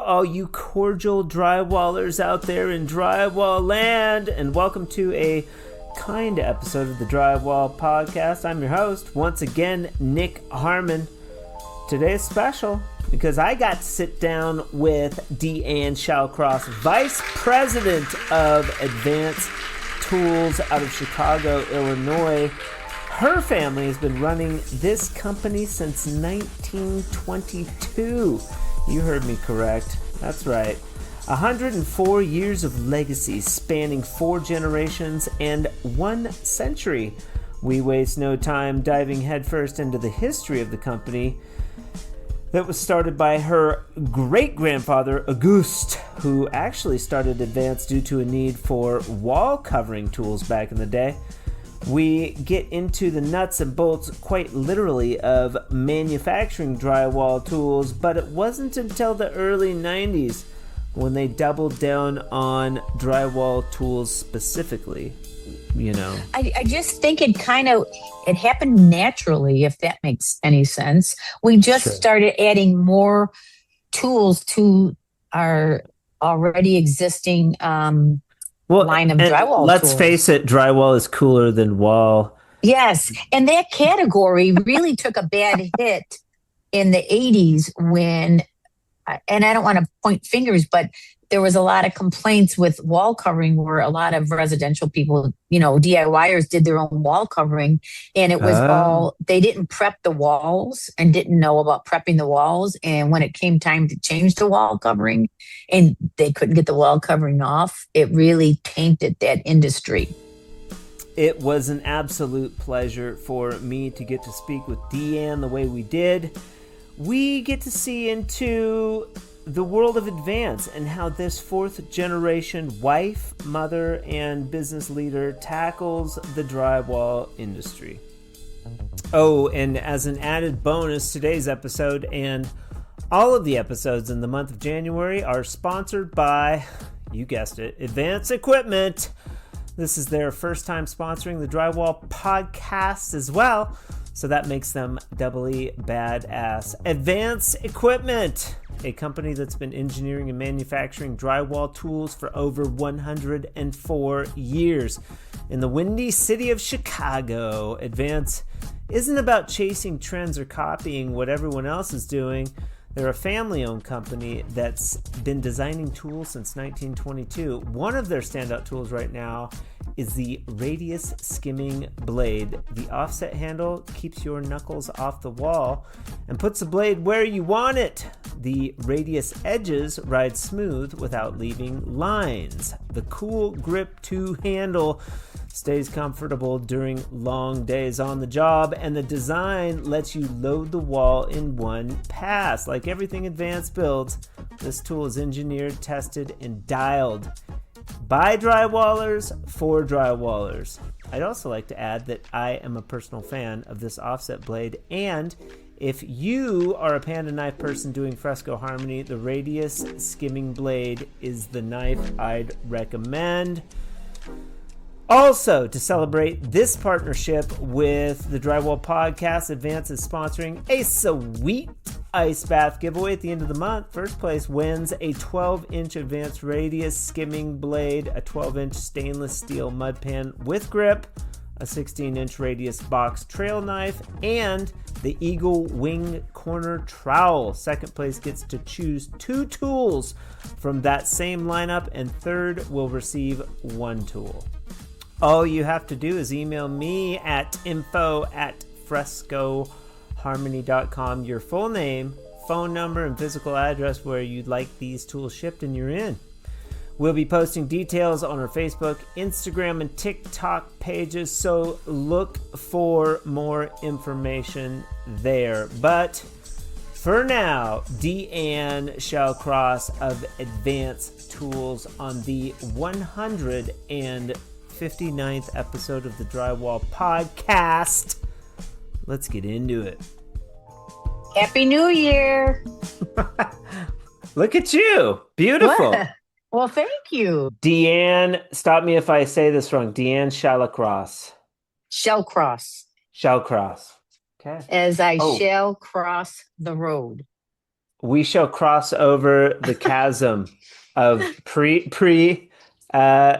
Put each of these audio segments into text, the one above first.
all you cordial drywallers out there in drywall land, and welcome to a kind episode of the Drywall Podcast. I'm your host, once again, Nick Harmon. Today's special because I got to sit down with DeAnne Shallcross, Vice President of Advanced Tools out of Chicago, Illinois. Her family has been running this company since 1922. You heard me correct. That's right. 104 years of legacy spanning 4 generations and 1 century. We waste no time diving headfirst into the history of the company that was started by her great-grandfather, Auguste, who actually started Advanced due to a need for wall covering tools back in the day. We get into the nuts and bolts, quite literally, of manufacturing drywall tools, but it wasn't until the early 90s when they doubled down on drywall tools specifically, you know. I just think it happened naturally, if that makes any sense. We just started adding more tools to our already existing line of drywall let's tools. face it, drywall is cooler than wall. Yes, and that category really took a bad hit in the 80s when, and I don't want to point fingers, but there was a lot of complaints with wall covering where a lot of residential people, DIYers did their own wall covering, and it was they didn't prep the walls and didn't know about prepping the walls. And when it came time to change the wall covering and they couldn't get the wall covering off, it really tainted that industry. It was an absolute pleasure for me to get to speak with DeAnne the way we did. We get to see into the world of Advance and how this 4th generation wife, mother, and business leader tackles the drywall industry. Oh, and as an added bonus, today's episode and all of the episodes in the month of January are sponsored by, you guessed it, Advance Equipment. This is their first time sponsoring the Drywall Podcast as well, so that makes them doubly badass. Advance Equipment, a company that's been engineering and manufacturing drywall tools for over 104 years. In the windy city of Chicago, Advance isn't about chasing trends or copying what everyone else is doing. They're a family-owned company that's been designing tools since 1922. One of their standout tools right now is the radius skimming blade. The offset handle keeps your knuckles off the wall and puts the blade where you want it. The radius edges ride smooth without leaving lines. The cool grip 2 handle stays comfortable during long days on the job, and the design lets you load the wall in one pass. Like everything Advanced builds, this tool is engineered, tested, and dialed by drywallers for drywallers. I'd also like to add that I am a personal fan of this offset blade, and if you are a panda knife person doing fresco harmony, the radius skimming blade is the knife I'd recommend. Also, to celebrate this partnership with the Drywall Podcast, Advance is sponsoring a sweet ice bath giveaway at the end of the month. First place wins a 12-inch Advanced radius skimming blade, a 12-inch stainless steel mud pan with grip, a 16-inch radius box trail knife, and the Eagle Wing Corner Trowel. Second place gets to choose 2 tools from that same lineup, and third will receive 1 tool. All you have to do is email me at info@frescoharmony.com, your full name, phone number, and physical address where you'd like these tools shipped, and you're in. We'll be posting details on our Facebook, Instagram, and TikTok pages, so look for more information there. But for now, DeAnne Shallcross of Advanced Tools on the 159th episode of the Drywall Podcast. Let's get into it. Happy New Year. Look at you. Beautiful. What? Well, thank you. DeAnne, stop me if I say this wrong. DeAnne Shallcross. Shallcross. Shallcross. Okay. As I shall cross the road. we shall cross over the chasm of pre uh,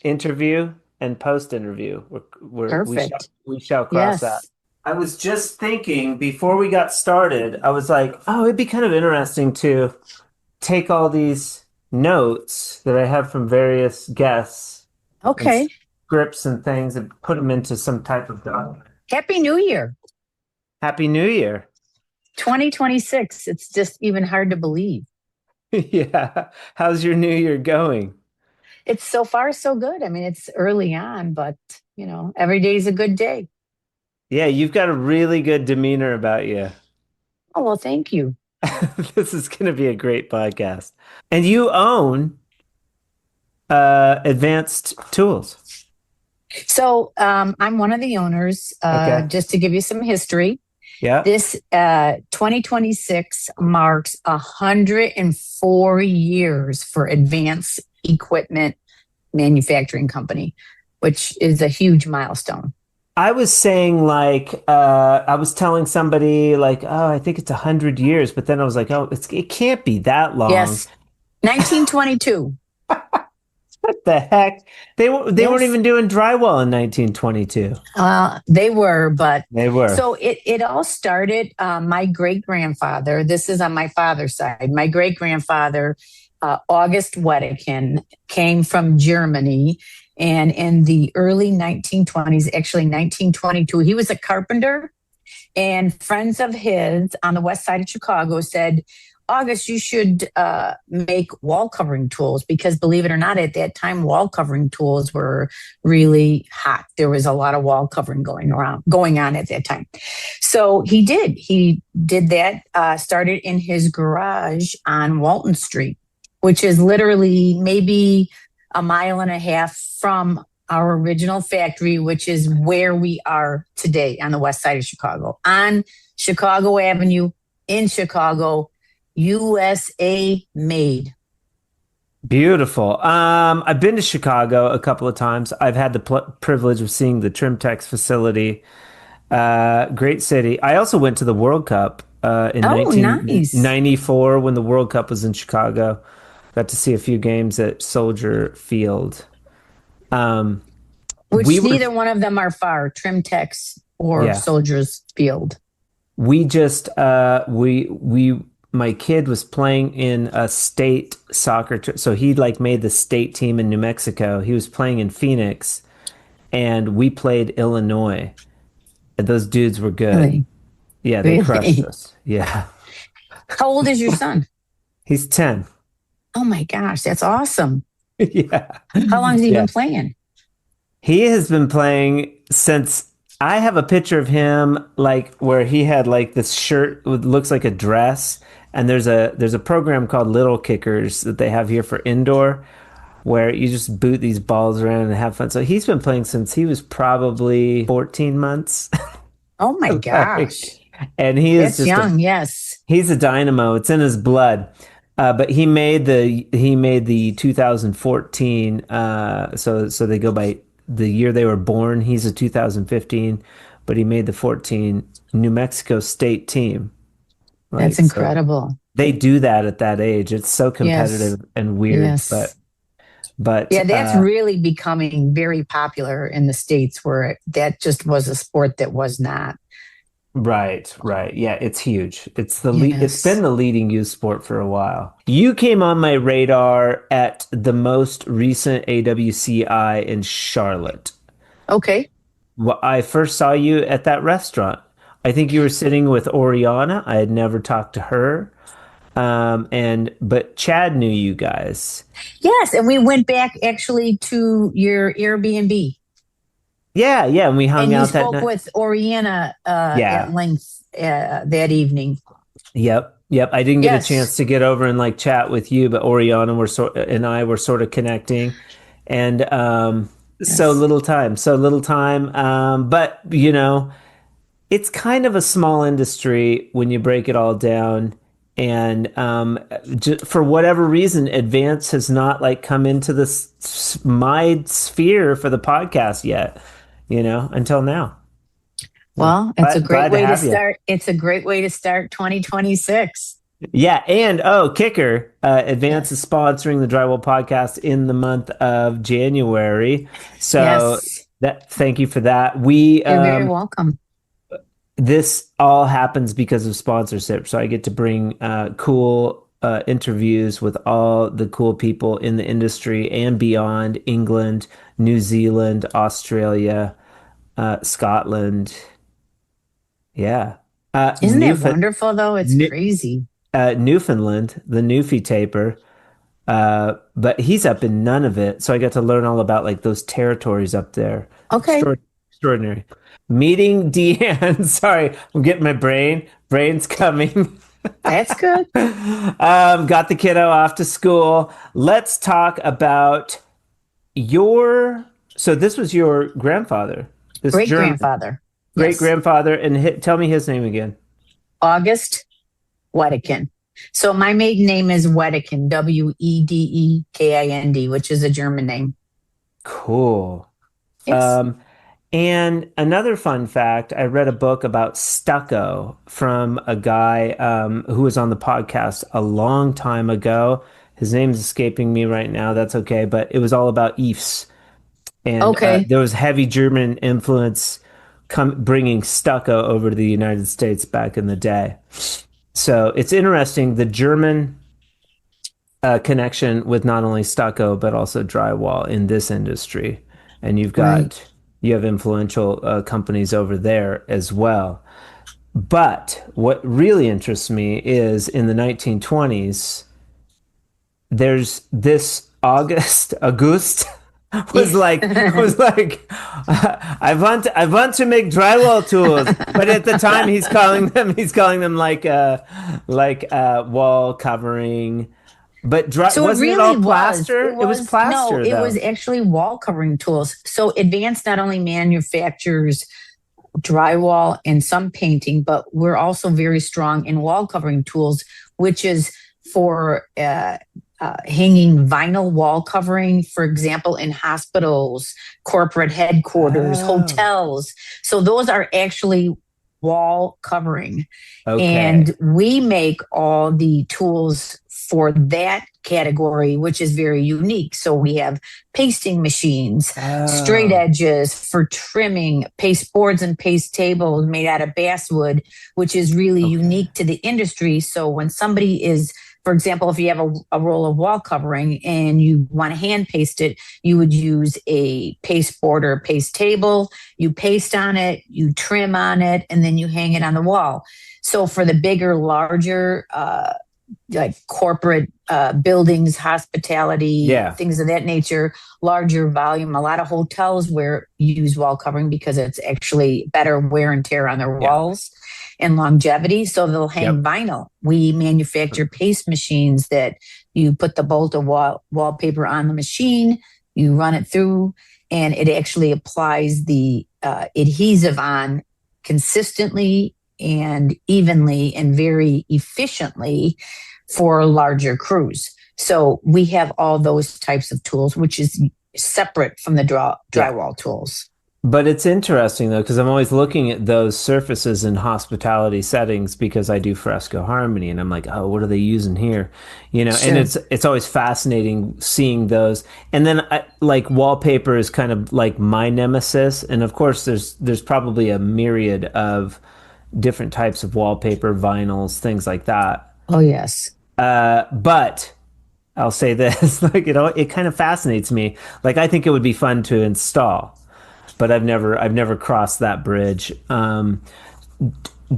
interview and post interview. Perfect. We shall cross that. Yes. I was just thinking before we got started, I was like, oh, it'd be kind of interesting to take all these notes that I have from various guests and Okay. scripts and things and put them into some type of document. Happy New Year. Happy New Year. 2026. It's just even hard to believe. Yeah. How's your New Year going? It's so far so good. I mean, it's early on, but every day is a good day. Yeah, you've got a really good demeanor about you. Oh, well, thank you. This is going to be a great podcast. And you own Advanced Tools. So I'm one of the owners. Okay. Just to give you some history, Yeah. this 2026 marks 104 years for Advanced Equipment Manufacturing Company, which is a huge milestone. I was saying I was telling somebody like, oh, I think it's 100 years, but then I was like, oh, it can't be that long. Yes, 1922. What the heck? They weren't Yes, even doing drywall in 1922. they were, but They were. so it all started. My great grandfather, this is on my father's side, my great grandfather, August Wedekind, came from Germany. And in the early 1920s, actually 1922, he was a carpenter. And friends of his on the west side of Chicago said, August, you should make wall covering tools because, believe it or not, at that time, wall covering tools were really hot. There was a lot of wall covering going on at that time. So he did. He did that. Started in his garage on Walton Street, which is literally maybe a mile and a half from our original factory, which is where we are today on the west side of Chicago, on Chicago Avenue in Chicago. USA made. Beautiful. I've been to Chicago a couple of times. I've had the privilege of seeing the Trimtex facility. Great city. I also went to the World Cup in Oh, nice. 1994 when the World Cup was in Chicago. Got to see a few games at Soldier Field. Um, we Which were, neither one of them are far, Trimtex or yeah. Soldiers Field. We just we my kid was playing in a state soccer so he like made the state team in New Mexico. He was playing in Phoenix and we played Illinois. And those dudes were good. Really? Yeah, they crushed Really? us. Yeah. How old is your son? He's 10. Oh my gosh, that's awesome. Yeah. How long has he Yeah. been playing? He has been playing since I have a picture of him like where he had like this shirt that looks like a dress and there's a program called Little Kickers that they have here for indoor where you just boot these balls around and have fun. So he's been playing since he was probably 14 months. Oh my gosh. And he is That's just young, yes. he's a dynamo. It's in his blood. But he made the 2014 so they go by the year they were born. He's a 2015, but he made the 14 New Mexico state team. That's Like so incredible. they do that at that age. It's so Yes. competitive and weird, Yes. but Yeah, that's really becoming very popular in the States where that just was a sport that was not. right, right. Yeah, it's huge. It's been Yes. the leading youth sport for a while. You came on my radar at the most recent AWCI in Charlotte. Okay. Well, I first saw you at that restaurant. I think you were sitting with Oriana. I had never talked to her. But Chad knew you guys. Yes, and we went back actually to your Airbnb, Yeah, yeah, and we hung and you out that spoke night. with Oriana Yeah. at length that evening. Yep. Yep. I didn't get a chance Yes. to get over and like chat with you, but Oriana and I were sort of connecting. And so Yes. little time. So little time. But it's kind of a small industry when you break it all down. And for whatever reason, Advance has not like come into my sphere for the podcast yet, until now. Yeah. Well, it's a great Glad to way to have you. start. It's a great way to start 2026. Yeah, and kicker, Advance is sponsoring the Drywall Podcast in the month of January. So Yes, that thank you for that. We you're very welcome. This all happens because of sponsorship. So I get to bring cool interviews with all the cool people in the industry and beyond: England, New Zealand, Australia, Scotland. Yeah. Isn't that wonderful though? It's New- crazy. Newfoundland, the Newfie taper. But he's up in none of it. So I got to learn all about like those territories up there. Okay, Extraordinary. Meeting DeAnne. Sorry, I'm getting my brain's coming. that's good. Got the kiddo off to school. Let's talk about your. So this was your grandfather, this Great German grandfather. great Yes, grandfather, and tell me his name again. August Wedekind. So my maiden name is Wedekind, Wedekind, which is a German name. Cool. Yes. Um, and another fun fact, I read a book about stucco from a guy who was on the podcast a long time ago. His name's escaping me right now. That's okay, but it was all about eaves, and Okay. there was heavy German influence bringing stucco over to the United States back in the day. So it's interesting the German connection with not only stucco but also drywall in this industry, and Right. you have influential companies over there as well. But what really interests me is in the 1920s, there's this August was like Yeah. was like I want to make drywall tools, but at the time he's calling them like wall covering. But So it wasn't it all really was. plaster? It was No, plaster it was though. actually wall covering tools. So Advanced not only manufactures drywall and some painting, but we're also very strong in wall covering tools, which is for hanging vinyl wall covering, for example, in hospitals, corporate headquarters, Oh, hotels. So those are actually wall covering. okay. And we make all the tools for that category, which is very unique. So we have pasting machines, straight Oh, edges for trimming, paste boards and paste tables made out of basswood, which is really okay. unique to the industry. So when somebody is, for example, if you have a roll of wall covering and you want to hand paste it, you would use a paste board or paste table. You paste on it, you trim on it, and then you hang it on the wall. So for the bigger, larger, like corporate buildings, hospitality, Yeah. things of that nature, larger volume. A lot of hotels where use wall covering because it's actually better wear and tear on their Yep. walls and longevity. So they'll hang Yep. vinyl. We manufacture paste machines that you put the bolt of wallpaper on the machine, you run it through, and it actually applies the adhesive on consistently and evenly and very efficiently for larger crews. So we have all those types of tools, which is separate from the Yeah. drywall tools. But it's interesting though, because I'm always looking at those surfaces in hospitality settings because I do fresco harmony, and I'm like, oh, what are they using here? And Sure. it's always fascinating seeing those. And then like wallpaper is kind of like my nemesis, and of course there's probably a myriad of different types of wallpaper, vinyls, things like that. Oh, yes. But I'll say this, like it kind of fascinates me. Like I think it would be fun to install, but I've never crossed that bridge.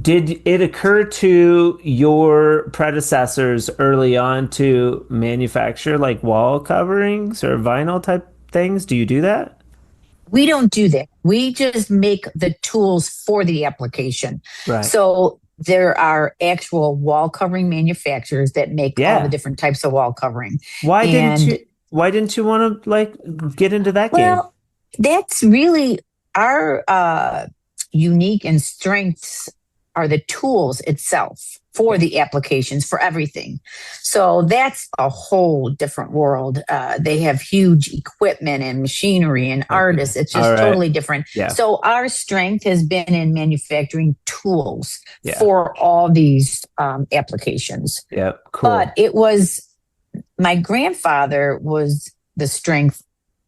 Did it occur to your predecessors early on to manufacture like wall coverings or vinyl type things? Do you do that? We don't do that. We just make the tools for the application. Right. So there are actual wall covering manufacturers that make all the Yeah. different types of wall covering. Why didn't And you why didn't you want to like get into that game? well, that's really our unique and strengths are the tools itself for the applications for everything. So that's a whole different world. They have huge equipment and machinery and artists. It's just totally different. Yeah. So our strength has been in manufacturing tools Yeah. for all these applications. Yeah, cool. But it was my grandfather was the strength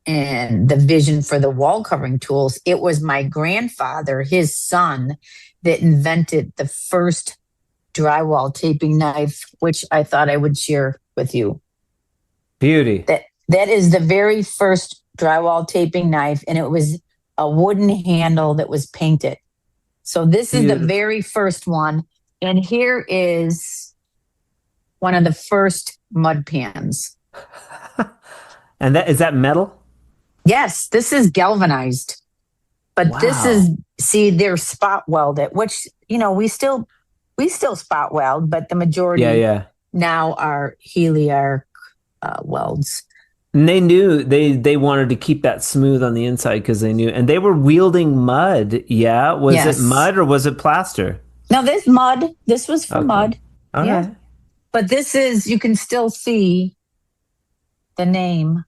and the vision for the wall covering tools. It was my grandfather, his son, that invented the first drywall taping knife, which I thought I would share with you. Beauty. That is the very first drywall taping knife, and it was a wooden handle that was painted. So this is the very first one. And here is one of the first mud pans. And is that metal? Yes, this is galvanized. But this is, see, they're spot welded, which, we still spot weld, but the majority now are heliarc welds. And they knew they wanted to keep that smooth on the inside because they knew, and they were wielding mud. Yeah. Was it mud or was it plaster? No, this mud. This was for mud. All right. But this is, you can still see the name.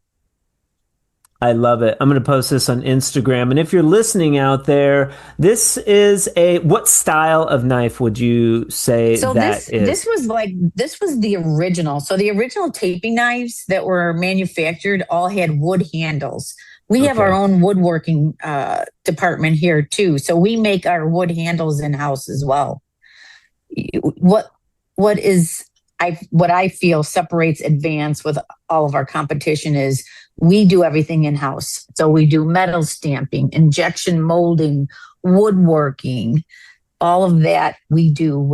I love it. I'm going to post this on Instagram. And if you're listening out there, this is what style of knife would you say is? This was the original. So the original taping knives that were manufactured all had wood handles. We have our own woodworking department here too. So we make our wood handles in-house as well. What I feel separates Advance with all of our competition is we do everything in-house. So we do metal stamping, injection molding, woodworking, all of that we do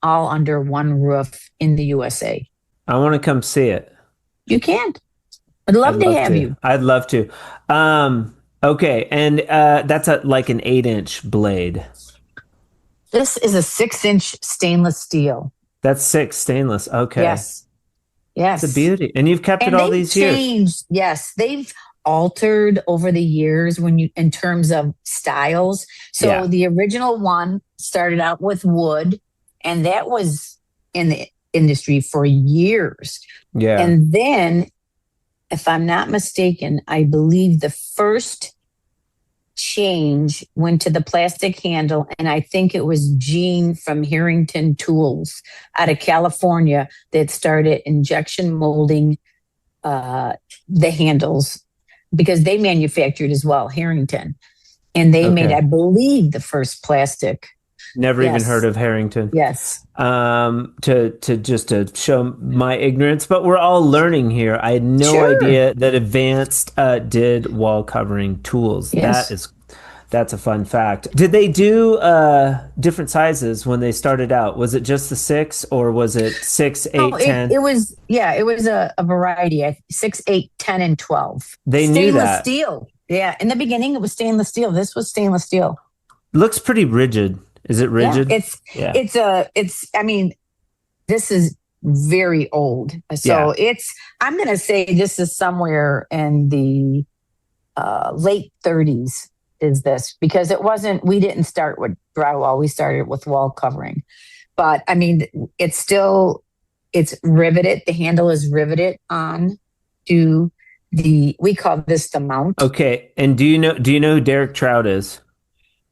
all under one roof in the USA. I want to come see it. You can. I'd love to have you. I'd love to. Okay. And that's like an 8-inch blade. This is a 6-inch stainless steel. That's 6 stainless. Okay. Yes. It's a beauty. And you've kept it all these years. Yes. They've altered over the years in terms of styles. So the original one started out with wood, and that was in the industry for years. Yeah. And then, if I'm not mistaken, I believe the first change went to the plastic handle, and I think it was Gene from Harrington Tools out of California that started injection molding the handles, because they manufactured as well, Harrington, and they made, I believe, the first plastic. Never even heard of Harrington. Yes. To show my ignorance, but we're all learning here. I had no idea that Advanced did wall covering tools. Yes. That's a fun fact. Did they do different sizes when they started out? Was it just the 6, or was it 6, 8, 10? It was a variety. 6, 8, 10, and 12. They knew that. Stainless steel. Yeah. In the beginning, it was stainless steel. This was stainless steel. Looks pretty rigid. Is it rigid? I mean, this is very old. So I'm going to say this is somewhere in the late 30s is this, because we didn't start with drywall. We started with wall covering. But I mean, it's riveted. The handle is riveted on to we call this the mount. Okay. And do you know who Derek Trout is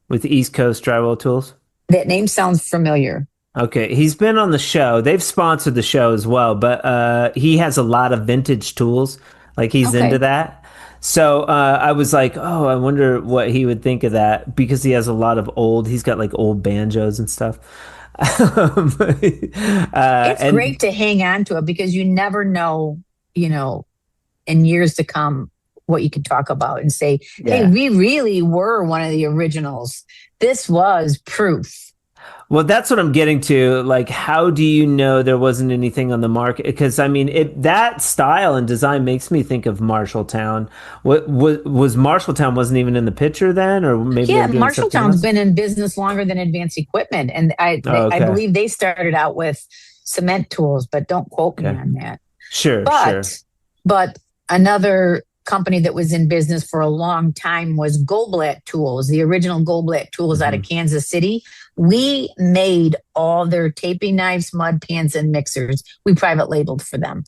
with the East Coast Drywall Tools? That name sounds familiar. Okay. He's been on the show. They've sponsored the show as well, but he has a lot of vintage tools. Like he's into that. So I was like, oh, I wonder what he would think of that, because he has a lot of he's got like old banjos and stuff. It's great to hang on to it, because you never know, in years to come, what you could talk about and say, hey, we really were one of the originals. This was proof. Well, that's what I'm getting to. Like, how do you know there wasn't anything on the market? Because, I mean, that style and design makes me think of Marshalltown. Was Marshalltown wasn't even in the picture then? Or maybe Marshalltown's been in business longer than Advanced Equipment. And I believe they started out with cement tools, but don't quote me on that. Sure. But another company that was in business for a long time was Goldblatt Tools, the original Goldblatt Tools out of Kansas City. We made all their taping knives, mud pans, and mixers. We private labeled for them.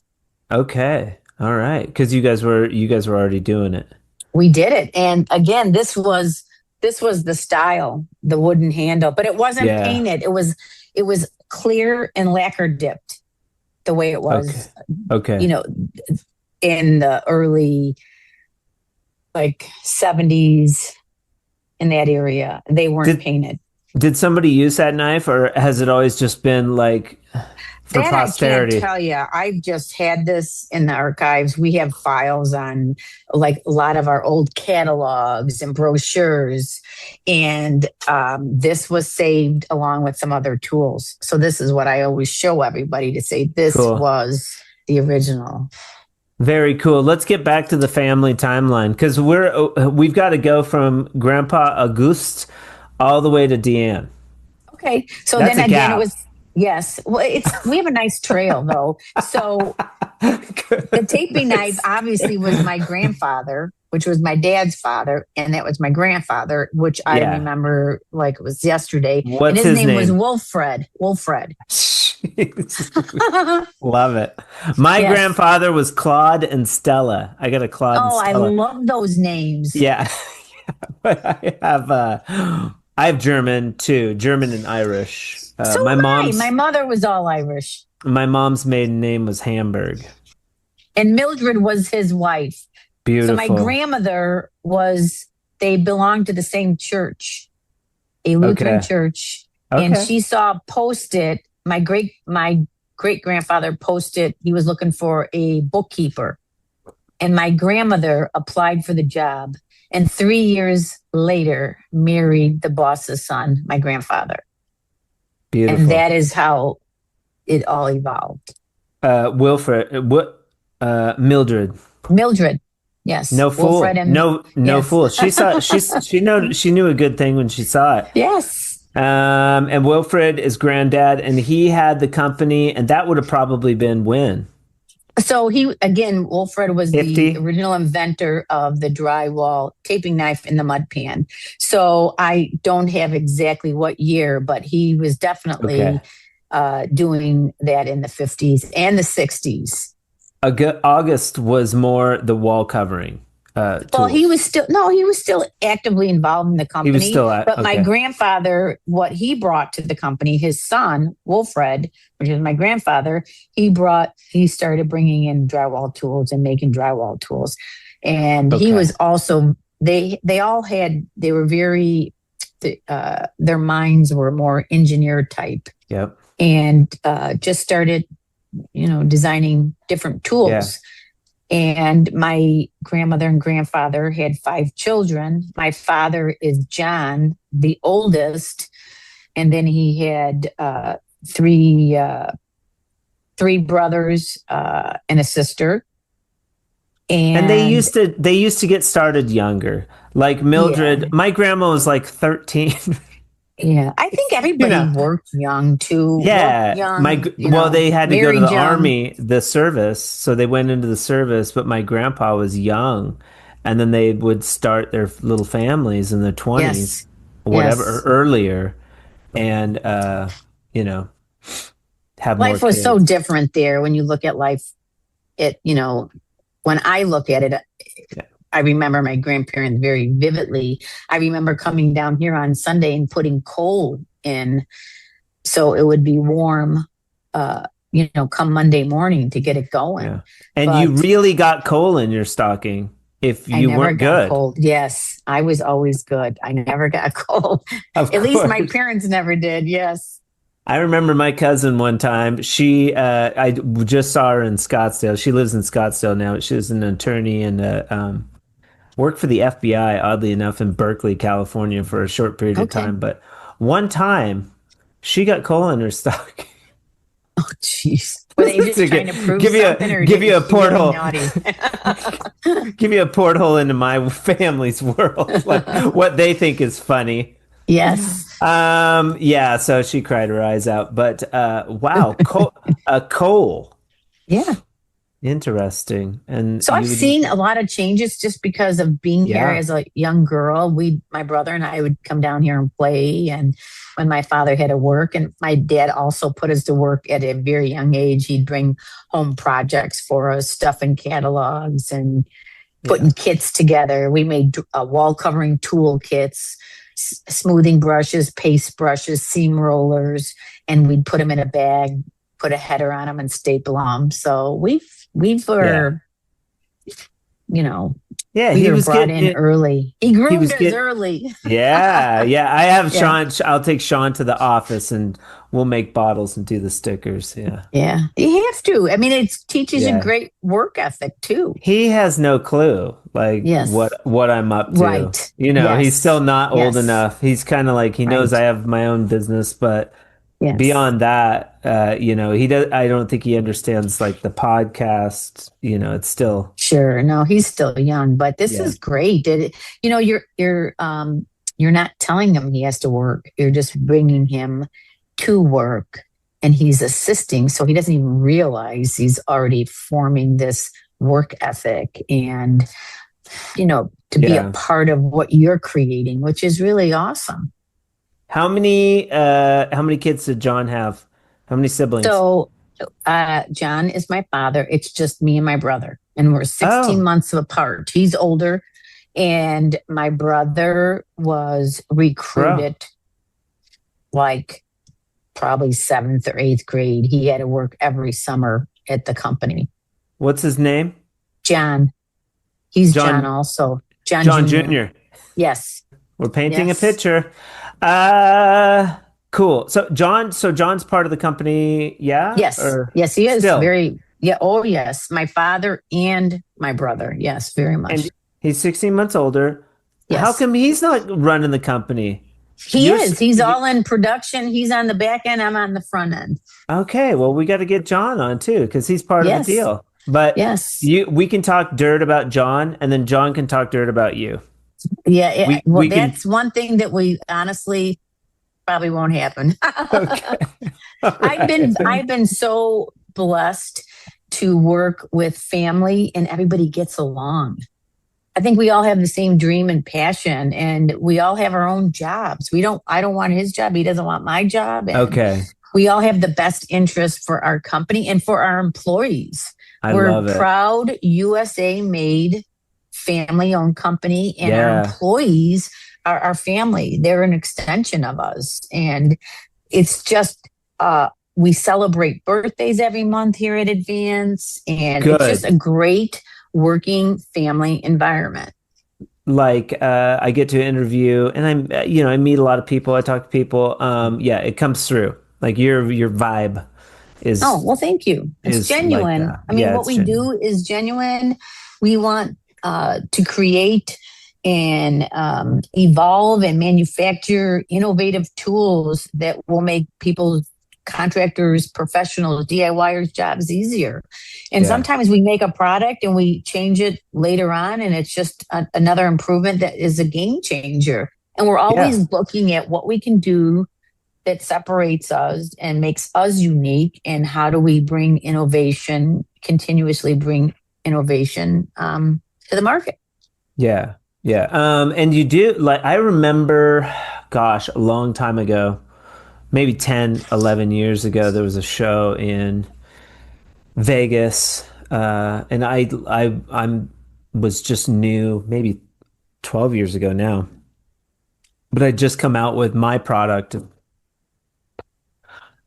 Okay. All right. Because you guys were already doing it. We did it. And again, this was the style, the wooden handle, but it wasn't Yeah. painted. It was clear and lacquer dipped the way it was, Okay. in the early like 70s in that area. They weren't painted. Did somebody use that knife, or has it always just been like for That posterity? I can't tell you. I've just had this in the archives. We have files on like a lot of our old catalogs and brochures, and this was saved along with some other tools. So this is what I always show everybody to say this was the original. Very cool. Let's get back to the family timeline because we've got to go from Grandpa Auguste all the way to DeAnne. Okay, so That's then a again, gap. it was. Yes. Well, we have a nice trail though. So the taping knife obviously was my grandfather, which was my dad's father, and that was my grandfather, which I remember like it was yesterday. What's and his name was name? Wilfred. Love it. My grandfather was Claude and Stella. I got a Claude and Stella. I love those names. Yeah. But I have German too, German and Irish. My mother was all Irish. My mom's maiden name was Hamburg. And Mildred was his wife. Beautiful. So my grandmother they belonged to the same church, a Lutheran church. Okay. And she saw posted, my great grandfather posted, he was looking for a bookkeeper. And my grandmother applied for the job. And 3 years later, married the boss's son, my grandfather. Beautiful. And that is how it all evolved. Mildred. Yes. No fool. No fool. She knew a good thing when she saw it. Yes. And Wilfred is granddad, and he had the company, and that would have probably been when. So Wilfred was 50? The original inventor of the drywall taping knife in the mud pan. So I don't have exactly what year, but he was definitely doing that in the 50s and the 60s. August was more the wall covering. Well, he was still actively involved in the company. He was still but my grandfather, what he brought to the company, his son, Wilfred, which is my grandfather, he started bringing in drywall tools and making drywall tools. And he was also, they were very, their minds were more engineer type. Yep. And just started, designing different tools. Yeah. And my grandmother and grandfather had 5 children. My father is John, the oldest. And then he had 3 brothers and a sister. And they used to get started younger. Like Mildred, my grandma was like 13. Yeah, I think everybody worked young too. Yeah, they had to go to the army, the service, so they went into the service. But my grandpa was young, and then they would start their little families in their 20s, or earlier, and have life more was kids. So different there when you look at life. When I look at it. I remember my grandparents very vividly. I remember coming down here on Sunday and putting coal in so it would be warm, come Monday morning to get it going. Yeah. And you really got coal in your stocking if you weren't good. Cold. Yes, I was always good. I never got cold. At least my parents never did. Yes. I remember my cousin one time. I just saw her in Scottsdale. She lives in Scottsdale now. She was an attorney and worked for the FBI, oddly enough, in Berkeley, California for a short period of time. But one time, she got coal in her stock. Oh, jeez. Were they just trying to prove something? Give you a porthole. Give you a porthole into my family's world, like what they think is funny. Yes. So she cried her eyes out. But wow, coal. Yeah. Interesting. And So I've you would use seen a it. lot of changes just because of being here Yeah. as a young girl. My brother and I would come down here and play. And when my father had to work, and my dad also put us to work at a very young age, he'd bring home projects for us, stuff in catalogs and Yeah. putting kits together. We made wall covering tool kits, smoothing brushes, paste brushes, seam rollers, and we'd put them in a bag, put a header on them, and staple them. So we Yeah. were, you know, Yeah. we He were was brought getting in it. early. He He groomed was us getting, early. yeah. Yeah. I have Yeah. Sean. I'll take Sean to the office and we'll make bottles and do the stickers. Yeah. Yeah. You have to. I mean, it teaches you Yeah. great work ethic too. He has no clue like Yes. what I'm up to. Right. He's still Yes. not old Yes. enough. He's kind of like he knows I Right. have my own business, but Yes. beyond that, he does. I don't think he understands like the podcast. It's still Sure. No, he's still young, but this yeah, is great. You're not telling him he has to work. You're just bringing him to work, and he's assisting, so he doesn't even realize he's already forming this work ethic and to be a yeah. part of what you're creating, which is really awesome. How many kids did John have? How many siblings? So, John is my father. It's just me and my brother, and we're 16 Oh, months apart. He's older, and my brother was bro. recruited like probably seventh or eighth grade. He had to work every summer at the company. What's his name? John, he's John John also. John John Jr. Jr. Yes, We're painting a yes, picture. Cool. So John's part of the company, yeah? yes, Or yes, he is still? very, yeah. Oh, yes. My father and my brother. Yes, very And much. he's 16 months older. How Yes. come he's not running the company? He You're is. He's you, all in production. He's on the back end. I'm on the front end. okay, well, we got to get John on too because he's part of the Yes. deal. But Yes. we can talk dirt about John and then John can talk dirt about you. Yeah. We Well, we can that's one thing that we honestly probably won't happen. okay. All right. I've been so blessed to work with family and everybody gets along. I think we all have the same dream and passion and we all have our own jobs. I don't want his job. He doesn't want my job. And Okay. we all have the best interest for our company and for our employees. I We're love it. proud USA made family owned company and our Yeah. employees are our family. They're an extension of us. And it's just, we celebrate birthdays every month here at Advance. And it's just Good. a great working family environment. Like I get to interview and I meet a lot of people, I talk to people. Yeah, it comes through. Like your vibe Oh, is well, thank you. It's is like genuine. that. I mean, Yeah, what it's we genuine. do is genuine. We want to create and evolve and manufacture innovative tools that will make people's contractors, professionals, DIYers jobs easier. And Yeah. sometimes we make a product and we change it later on, and it's just another improvement that is a game changer. And we're Yeah. always looking at what we can do that separates us and makes us unique, and how do we bring innovation, continuously bring innovation to the market. Yeah. Yeah. And you do like I remember, gosh, a long time ago, maybe 10, 11 years ago, there was a show in Vegas. And I'm was just new, maybe 12 years ago now. But I just come out with my product.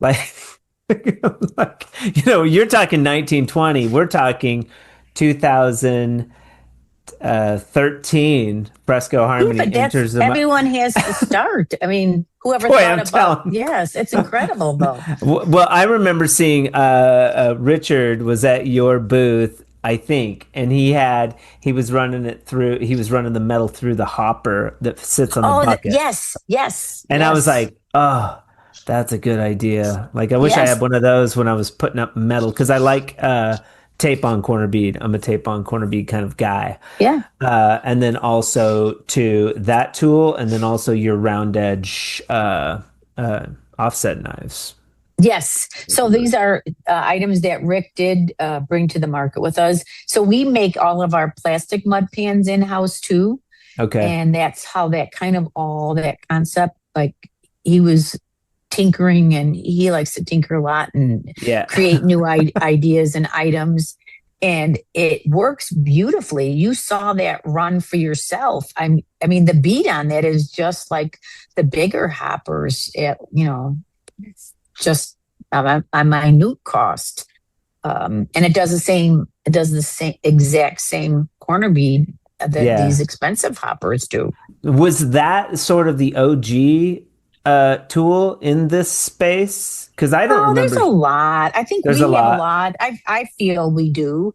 Like, like you're talking 1920. We're talking 2013. Fresco Yeah, Harmony but that's enters the. everyone has to start. I mean, whoever Boy, thought I'm about, telling. yes, it's incredible though. Well, I remember seeing Richard was at your booth, I think, and he was running it through. He was running the metal through the hopper that sits on the Oh, bucket. yes, yes, And I was yes, like, oh, that's a good idea. Like, I wish I had yes. one of those when I was putting up metal because I like tape on corner bead. I'm a tape on corner bead kind of guy. Yeah. And then also to that tool, and then also your round edge offset knives. Yes. So these are items that Rick did bring to the market with us. So we make all of our plastic mud pans in house too. Okay. And that's how that kind of all that concept, like he was tinkering and he likes to tinker a lot and Yeah. create new ideas and items. And it works beautifully. You saw that run for yourself. I mean, the beat on that is just like the bigger hoppers at, it's just a minute cost. And it does the same exact same corner bead that Yeah. these expensive hoppers do. Was that sort of the OG tool in this space? Because I don't Oh, there's remember. a lot. I think There's a we have a lot. lot. I feel we do.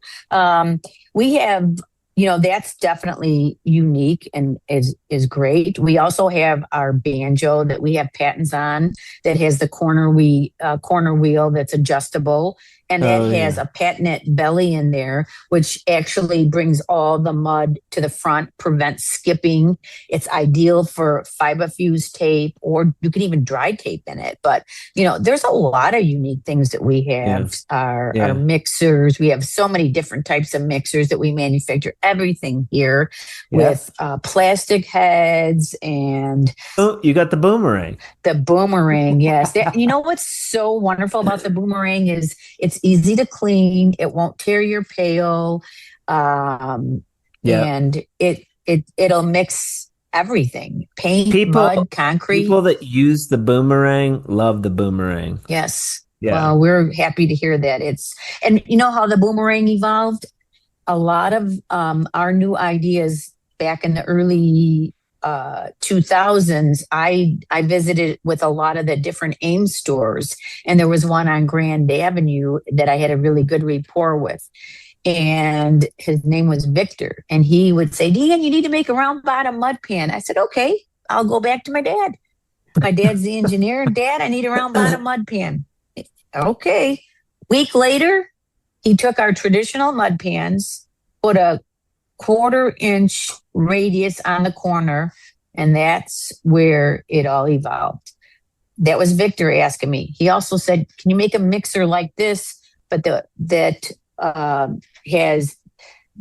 We have, that's definitely unique and is great. We also have our banjo that we have patents on that has the corner wheel that's adjustable. And that Oh has yeah. a patented belly in there, which actually brings all the mud to the front, prevents skipping. It's ideal for fiber fuse tape, or you can even dry tape in it. But there's a lot of unique things that we Yeah. have. Our Yeah. mixers, we have so many different types of mixers that we manufacture everything here Yeah. with plastic heads and Oh, you got the boomerang. the boomerang. Yes. What's so wonderful about the boomerang is it's easy to clean. It won't tear your pail. Yeah. And it'll mix everything: paint, People mud, concrete. people that use the boomerang love the boomerang. Yes. Yeah. Well, we're happy to hear that. And you know how the boomerang evolved? A lot of our new ideas back in the early 2000s, I visited with a lot of the different AIM stores, and there was one on Grand Avenue that I had a really good rapport with. And his name was Victor. And he would say, DeAnne, you need to make a round bottom mud pan. I said, okay, I'll go back to my dad. My dad's the engineer. Dad, I need a round bottom mud pan. Okay. Week later, he took our traditional mud pans, put a 1/4-inch radius on the corner, and that's where it all evolved. That was Victor asking me. He also said, can you make a mixer like this, but that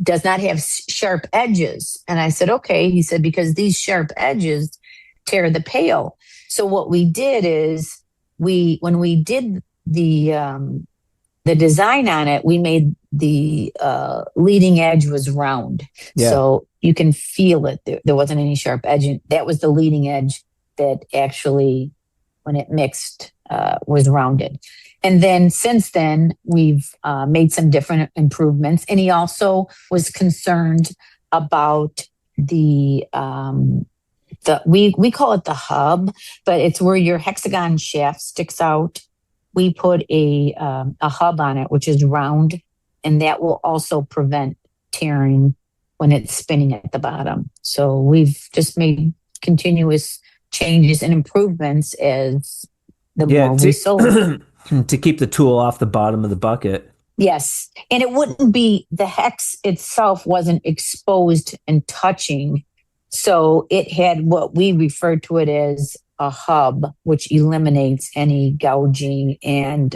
does not have sharp edges? And I said, okay. He said, because these sharp edges tear the pail. So what we did is when we did the design on it, we made the leading edge was round. Yeah. So you can feel it. There wasn't any sharp edge. That was the leading edge that actually, when it mixed, was rounded. And then since then, we've made some different improvements. And he also was concerned about we call it the hub, but it's where your hexagon shaft sticks out. We put a hub on it, which is round, and that will also prevent tearing when it's spinning at the bottom. So we've just made continuous changes and improvements as the more we sold. To keep the tool off the bottom of the bucket. Yes. And it wouldn't be, the hex itself wasn't exposed and touching. So it had what we refer to it as a hub, which eliminates any gouging and,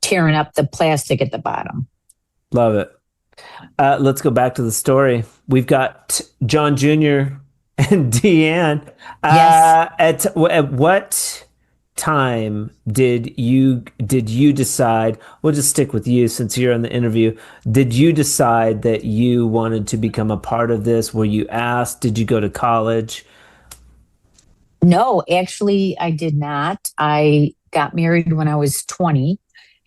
tearing up the plastic at the bottom. Love it. Let's go back to the story. We've got John Jr. and DeAnne. Yes. At what time did you decide, we'll just stick with you since you're in the interview, did you decide that you wanted to become a part of this? Were you asked? Did you go to college? No, actually, I did not. I got married when I was 20.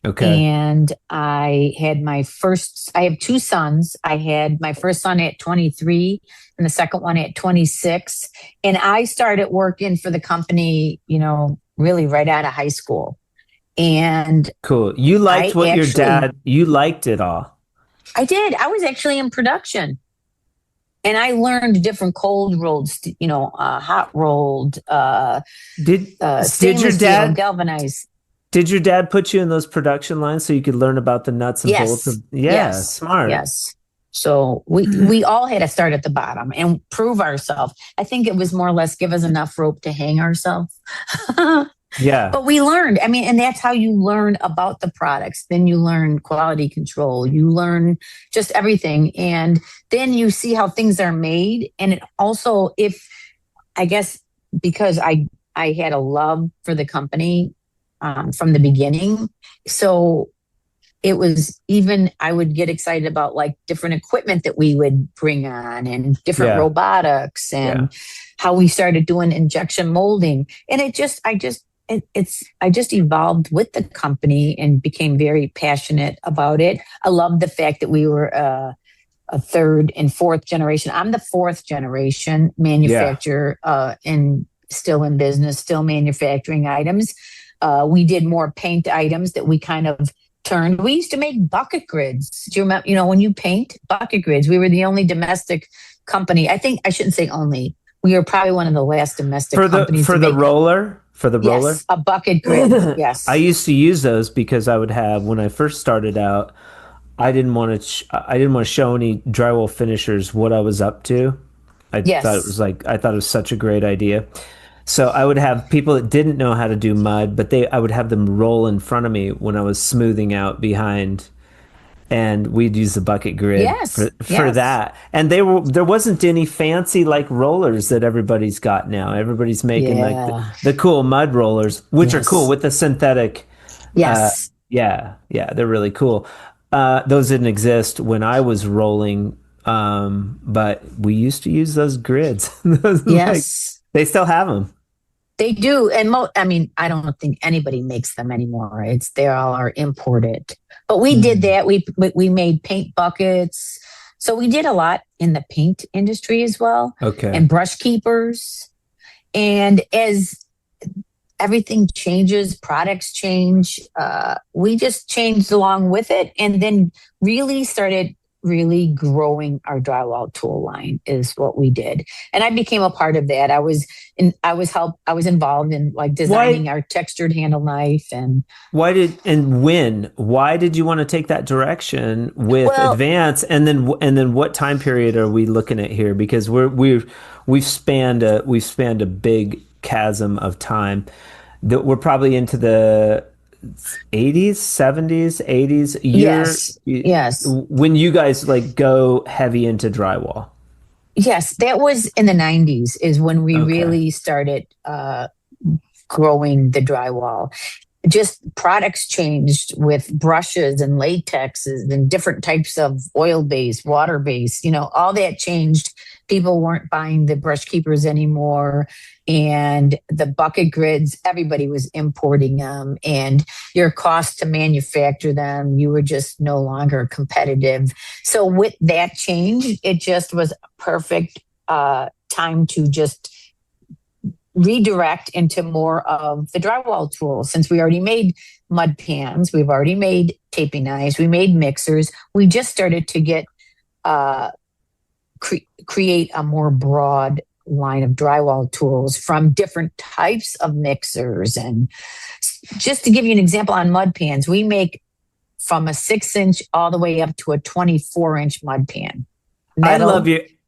Okay. And I have two sons. I had my first son at 23 and the second one at 26. And I started working for the company, really right out of high school. And cool. You liked your dad, you liked it all. I did. I was actually in production. And I learned different cold rolled, hot rolled, did your dad galvanized. Did your dad put you in those production lines so you could learn about the nuts and bolts? Yes. Smart. Yes. So we all had to start at the bottom and prove ourselves. I think it was more or less give us enough rope to hang ourselves. Yeah. But we learned, I mean, and that's how you learn about the products. Then you learn quality control, you learn just everything. And then you see how things are made. And it also, if I guess, because I had a love for the company from the beginning. So it was even, I would get excited about like different equipment that we would bring on and different Yeah. robotics Yeah. and how we started doing injection molding. And I just evolved with the company and became very passionate about it. I love the fact that we were a third and fourth generation. I'm the fourth generation Yeah. manufacturer and still in business, still manufacturing items. We did more paint items that we kind of turned. We used to make bucket grids. Do you remember, when you paint bucket grids, we were the only domestic company. I think I shouldn't say only. We were probably one of the last domestic companies for to the make. roller. For the roller? Yes, a bucket grid. Yes. I used to use those because I would have, when I first started out, I didn't want to show any drywall finishers what I was up to. Yes. I thought it was such a great idea. So I would have people that didn't know how to do mud, but I would have them roll in front of me when I was smoothing out behind, and we'd use the bucket grid Yes. for Yes. that. And there wasn't any fancy like rollers that everybody's got now. Everybody's making like Yeah. the cool mud rollers, which are cool Yes. with the synthetic. Yes. Yeah, they're really cool. Those didn't exist when I was rolling, but we used to use those grids. Like, Yes. they still have them. They do. And I mean, I don't think anybody makes them anymore. They all are imported. But we did that. We made paint buckets. So we did a lot in the paint industry as well, Okay. and brush keepers. And as everything changes, products change, we just changed along with it, and then really started really growing our drywall tool line is what we did. And I became a part of that. I was involved in like designing our textured handle knife. And Why did you want to take that direction with well, Advance? And then what time period are we looking at here? Because we've spanned a big chasm of time that we're probably into the 80s, 70s, 80s yes, when you guys like go heavy into drywall. yes, that was in the 90s is when we Okay. really started growing the drywall. Just products changed with brushes and latexes and different types of oil based, water based, all that changed. People weren't buying the brush keepers anymore, and the bucket grids, everybody was importing them, and your cost to manufacture them, you were just no longer competitive. So with that change, it just was a perfect time to just redirect into more of the drywall tools. Since we already made mud pans, we've already made taping knives, we made mixers. We just started to get create a more broad line of drywall tools from different types of mixers. And just to give you an example on mud pans, we make from a 6-inch all the way up to a 24-inch mud pan. Metal.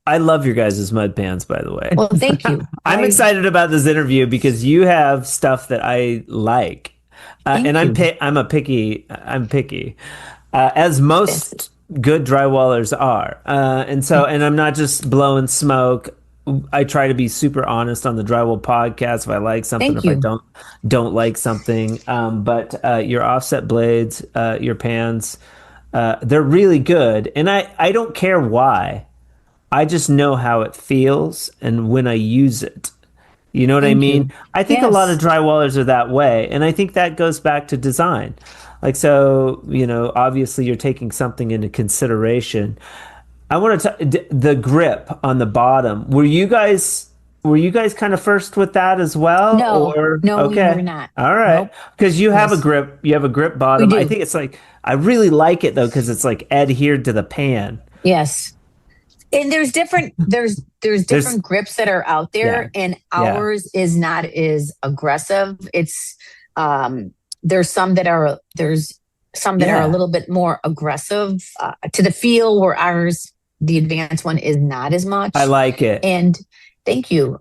I love your guys' mud pans, by the way. Well, thank you. I'm excited about this interview because you have stuff that I like, and I'm picky, as most good drywallers are, and I'm not just blowing smoke. I try to be super honest on the drywall podcast if I like something, I don't like something. But your offset blades, your pans, they're really good, and I don't care why. I just know how it feels and when I use it. You know what I mean? I think a lot of drywallers are that way. And I think that goes back to design. Like, so, obviously you're taking something into consideration. I want to the grip on the bottom. Were you guys kind of first with that as well? No, Or no, okay. we were not. All right. Because you have a grip, bottom. We do. I think it's like, I really like it though, because it's like adhered to the pan. Yes. And there's different grips that are out there, and ours is not as aggressive. It's there's some that are a little bit more aggressive to the feel, where ours, the advanced one, is not as much. I like it. And thank you.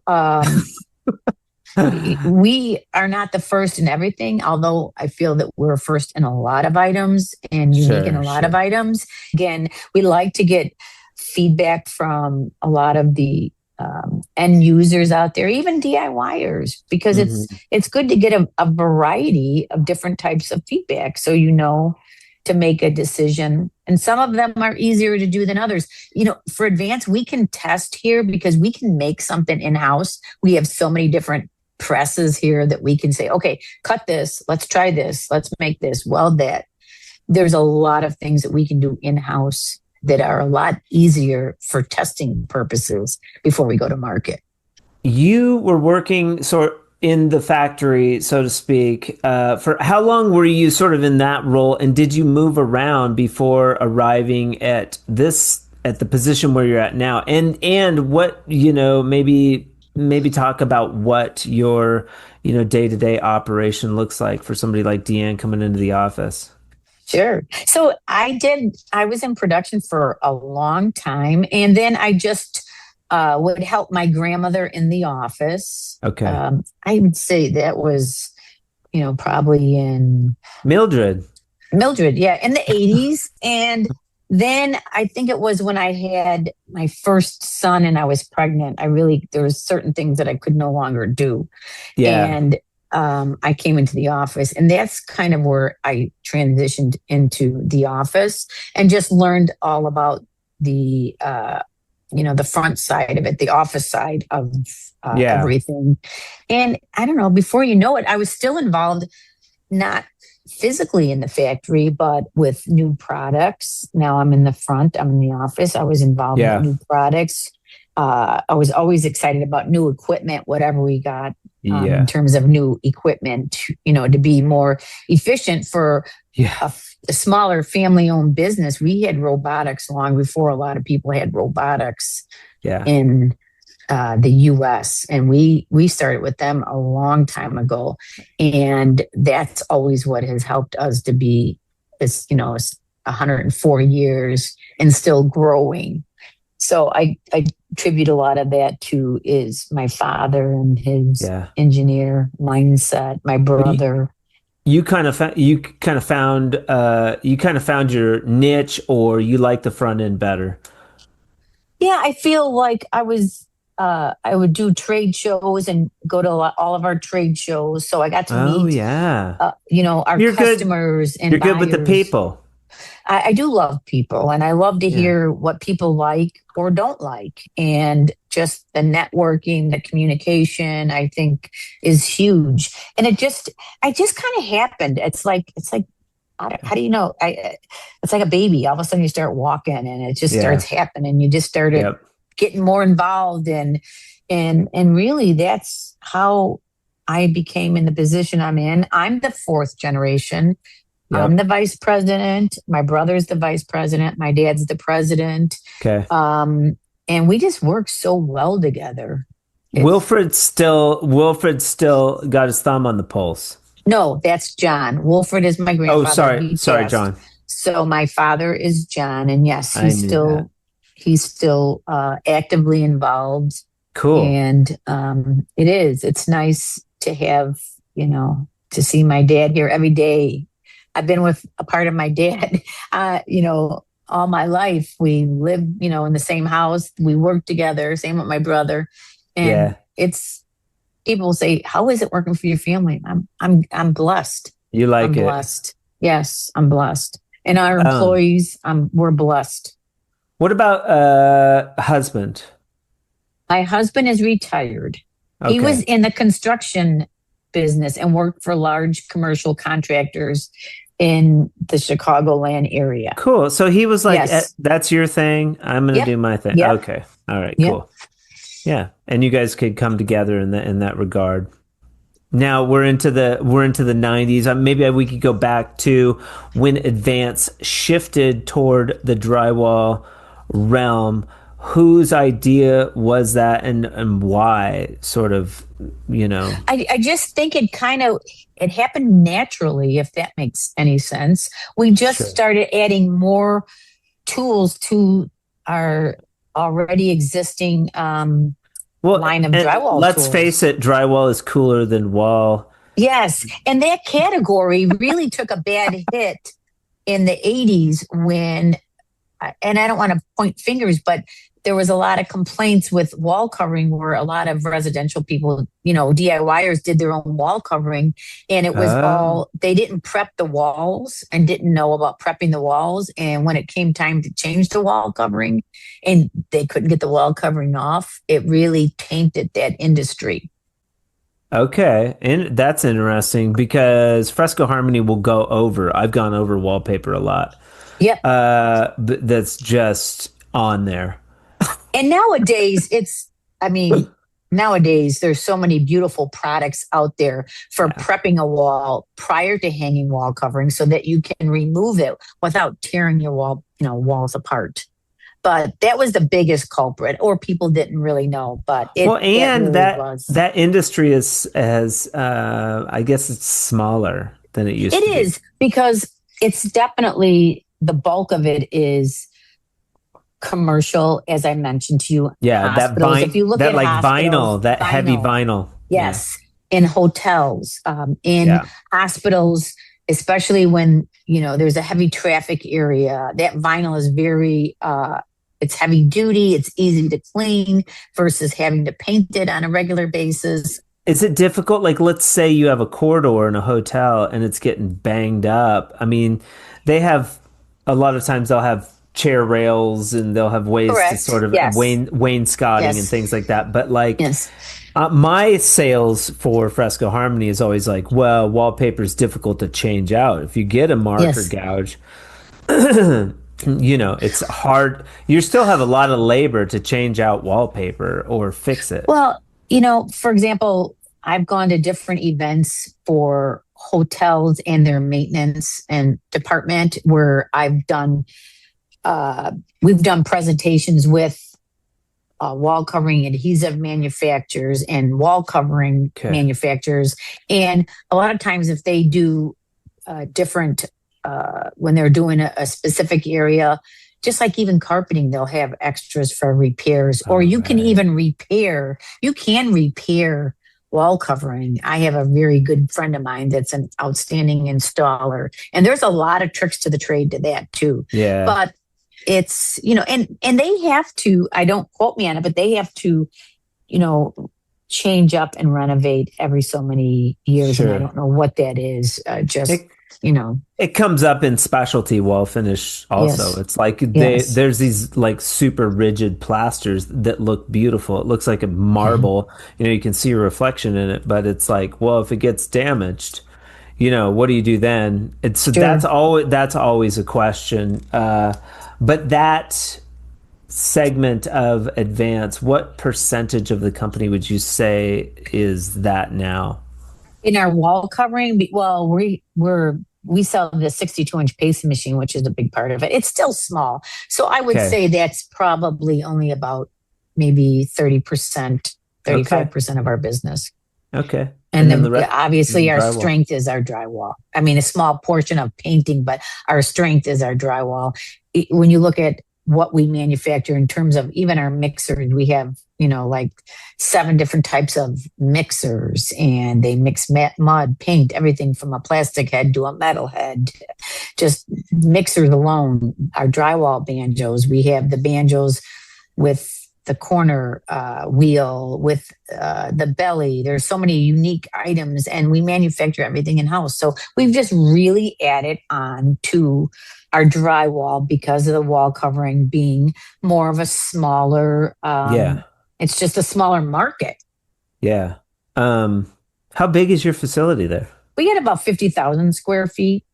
We are not the first in everything, although I feel that we're first in a lot of items and unique in a Sure, lot of sure. items. Again, we like to get feedback from a lot of the end users out there, even DIYers, because Hmm. it's good to get a variety of different types of feedback, so you know to make a decision. And some of them are easier to do than others. For Advance, we can test here because we can make something in house. We have so many different presses here that we can say, okay, cut this, let's try this, let's make this, weld that. There's a lot of things that we can do in house that are a lot easier for testing purposes before we go to market. You were working sort in the factory, so to speak, for how long were you sort of in that role, and did you move around before arriving at the position where you're at now? And what, maybe talk about what your, day-to-day operation looks like for somebody like DeAnne coming into the office. Sure. So I was in production for a long time. And then I just would help my grandmother in the office. Okay. I would say that was, probably in Mildred. Mildred, yeah, in the 80s. And then I think it was when I had my first son and I was pregnant. There was certain things that I could no longer do. Yeah. And I came into the office, and that's kind of where I transitioned into the office and just learned all about the front side of it, the office side of Yeah. everything. And I don't know, before you know it, I was still involved, not physically in the factory, but with new products. Now I'm in the front, I'm in the office. I was involved Yeah. with new products. I was always excited about new equipment, whatever we got Yeah. in terms of new equipment, to be more efficient for Yeah. a smaller family owned business. We had robotics long before a lot of people had robotics Yeah. in the US. And we started with them a long time ago. And that's always what has helped us to be, it's 104 years and still growing. So I attribute a lot of that to is my father and his Yeah. engineer mindset, my brother. You kind of found your niche, or you like the front end better. Yeah, I feel like I would do trade shows and go to all of our trade shows. So I got to Oh meet, yeah. our You're good. customers You're and good with the buyers. people. I do love people, and I love to Yeah. hear what people like or don't like. And just the networking, the communication, I think is huge. And I just kind of happened. It's like, how do you know? It's like a baby. All of a sudden you start walking and it just Yeah. starts happening. You just started Yep. getting more involved and really that's how I became in the position I'm in. I'm the fourth generation. I'm Yep. the vice president. My brother's the vice president. My dad's the president. Okay. And we just work so well together. It's Wilfred still got his thumb on the pulse. No, that's John. Wolford is my Oh, grandfather. sorry. He Sorry, passed. John. So my father is John, and yes, I knew that. he's still actively involved. Cool. And it's nice to have, to see my dad here every day. I've been with a part of my dad, all my life. We live, in the same house. We work together. Same with my brother, and Yeah. it's people say, "How is it working for your family?" I'm blessed. You I'm like it. blessed. Yes, I'm blessed, and our Um, employees, we're blessed. what about husband? My husband is retired. He was Okay. in the construction business and worked for large commercial contractors in the Chicagoland area. Cool. So he was like, Yes. that's your thing. I'm going to Yep. do my thing. Yep. Okay. All right. Yep. Cool. Yeah. And you guys could come together in that regard. Now we're into the 90s. Maybe we could go back to when Advance shifted toward the drywall realm. Whose idea was that, and why? Sort of, I just think it happened naturally, if that makes any sense. We just Sure. started adding more tools to our already existing Well, line of and drywall let's face tools. it, drywall is cooler than wall. Yes. And that category really took a bad hit in the 80s when, and I don't want to point fingers, but there was a lot of complaints with wall covering where a lot of residential people, DIYers did their own wall covering. And it was Oh, all, they didn't prep the walls and didn't know about prepping the walls. And when it came time to change the wall covering and they couldn't get the wall covering off, it really tainted that industry. okay. And that's interesting because Fresco Harmony will go over. I've gone over wallpaper a lot. Yep. That's just on there. And nowadays, I mean, nowadays there's so many beautiful products out there for Yeah. prepping a wall prior to hanging wall covering so that you can remove it without tearing your walls apart. But that was the biggest culprit, or people didn't really know, but Well, that and really that was. that industry is as I guess it's smaller than it It used to be. is because it's definitely the bulk of it is commercial, as I mentioned to you, Yeah, hospitals. If you look that at like hospitals, vinyl, that heavy vinyl. vinyl. Yeah. Yes, in hotels, in Yeah. hospitals, especially when there's a heavy traffic area. That vinyl is it's heavy duty. It's easy to clean versus having to paint it on a regular basis. Is it difficult? Like, let's say you have a corridor in a hotel and it's getting banged up. I mean, they have a lot of times they'll have chair rails and they'll have ways to Correct. sort of Yes. wainscoting and Yes. things like that. But like, Yes. my sales for Fresco Harmony is always like, well, wallpaper is difficult to change out. If you get a mark or Yes. gouge, it's hard. You still have a lot of labor to change out wallpaper or fix it. Well, for example, I've gone to different events for hotels and their maintenance and department where we've done presentations with wall covering adhesive manufacturers and wall covering Okay. manufacturers. And a lot of times, if they do different, when they're doing a specific area, just like even carpeting, they'll have extras for repairs, or All you can right. even repair wall covering. I have a very good friend of mine that's an outstanding installer, and there's a lot of tricks to the trade to that too. Yeah. But it's, and they have to, I don't quote me on it, but they have to, change up and renovate every so many years. And I Sure. don't know what that is. It, You know, it comes up in specialty wall finish also. yes, It's like yes. there's these like super rigid plasters that look beautiful. It looks like a marble. You can see a reflection in it, but it's like, well, if it gets damaged, what do you do then? It's so Sure. that's always a question. But that segment of Advance, what percentage of the company would you say is that now? In our wall covering, well, we sell the 62-inch pacing machine, which is a big part of it. It's still small. So I would Okay. say that's probably only about maybe 30%, Okay. 35% of our business. Okay. And And then then the rest, obviously our drywall. strength is our drywall. I mean, a small portion of painting, but our strength is our drywall. When you look at what we manufacture in terms of even our mixers, we have, like 7 different types of mixers, and they mix mud, paint, everything from a plastic head to a metal head. Just mixers alone, our drywall banjos, we have the banjos with the corner wheel, with the belly. There's so many unique items, and we manufacture everything in house. So we've just really added on to our drywall because of the wall covering being more of a smaller. Yeah. It's just a smaller market. Yeah. How big is your facility there? We get about 50,000 square feet.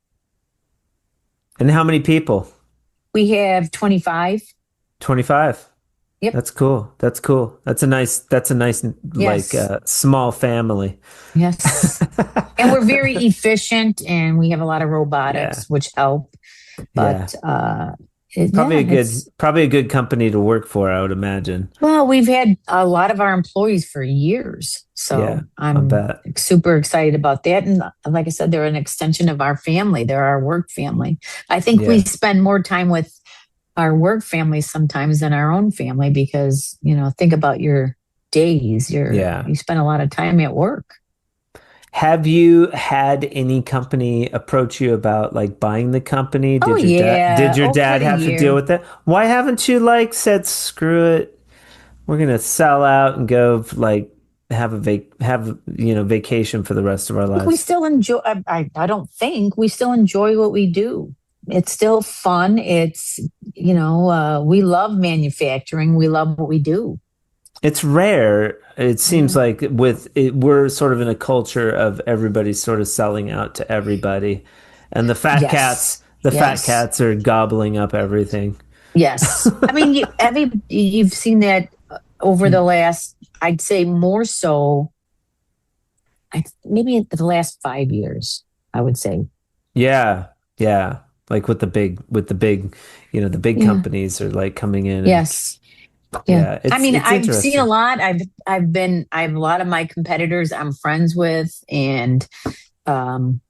And how many people? We have 25. 25. Yep. That's cool. That's cool. That's a nice like Yes. small family. Yes. And we're very efficient, and we have a lot of robotics, Yeah. which help. Yeah. But Probably a good it's probably a good company to work for, I would imagine. well, we've had a lot of our employees for years, Yeah, so I I'm bet. super excited about that. And like I said, they're an extension of our family. They're our work family. I think we Yeah. spend more time with our work family sometimes than our own family because think about your days. Yeah. You spend a lot of time at work. Have you had any company approach you about like buying the company? Oh Did yeah, your over dad the have to deal year. with that? Why haven't you like said screw it? We're gonna sell out and go like have vacation for the rest of our We lives. still enjoy. I don't think we still enjoy what we do. It's still fun. It's we love manufacturing. We love what we do. It's rare. It seems Yeah. like we're sort of in a culture of everybody sort of selling out to everybody, and Yes. the fat Yes. cats are gobbling up everything. Yes. I mean, you've seen that over the last, I'd say more so, maybe the last 5 years, I would say. Yeah, yeah. Like with the big Yeah. companies are like coming in and Yes. Yeah. yeah, I mean, it's I've seen a interesting. lot. I have a lot of my competitors I'm friends with, and um,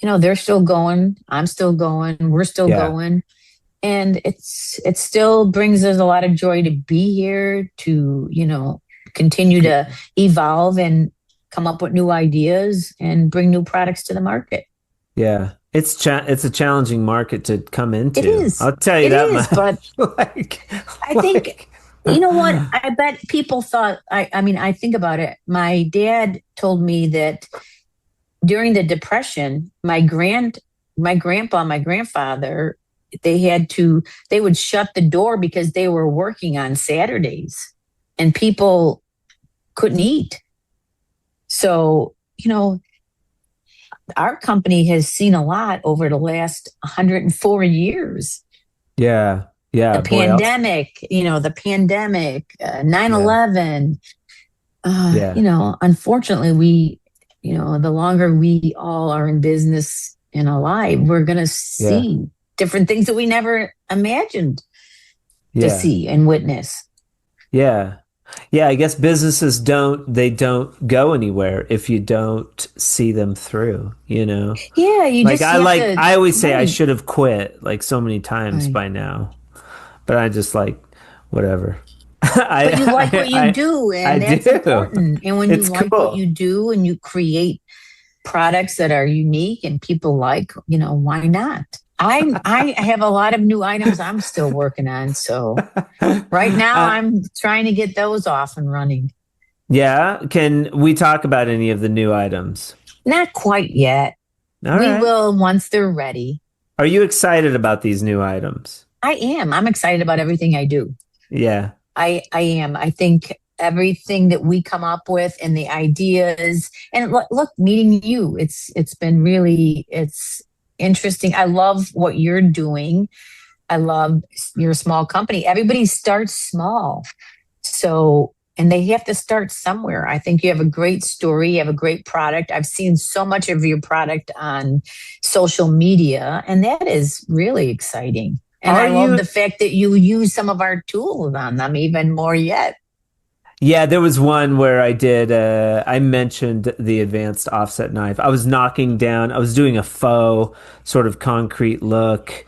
they're still going. I'm still going. We're still Yeah, going. And it still brings us a lot of joy to be here, to, continue to evolve and come up with new ideas and bring new products to the market. yeah. It's a challenging market to come It into. is. I'll tell you It that is, much. but like I think, like you know what? I bet people thought, I mean, I think about it. My dad told me that during the Depression, my grandpa, my grandfather, they would shut the door because they were working on Saturdays and people couldn't eat. So, our company has seen a lot over the last 104 years. yeah, yeah, The boy, else. pandemic, 9 Yeah, 11. yeah, Unfortunately, the longer we all are in business and alive, we're going to yeah, see different things that we never imagined to yeah, see and witness. yeah. Yeah, I guess businesses don't go anywhere if you don't see them through, you know? Yeah, you have to, I always say I right, should have quit like so many times right. by now, but I just like whatever. But you like what you I do, I and that's do. important. And when you It's like what cool. you do and you create products that are unique and people like, why not? I have a lot of new items I'm still working on. So right now Uh, I'm trying to get those off and running. yeah, can we talk about any of the new items? Not quite yet. All We right. will once they're ready. Are you excited about these new items? I am. I'm excited about everything I do. Yeah. I am. I think everything that we come up with and the ideas and look, meeting you, it's been really it's interesting. I love what you're doing. I love your small company. Everybody starts small. So, and they have to start somewhere. I think you have a great story. You have a great product. I've seen so much of your product on social media, and that is really exciting. And Are I love you the fact that you use some of our tools on them even more yet. Yeah, there was one where I mentioned the advanced offset knife. I was doing a faux sort of concrete look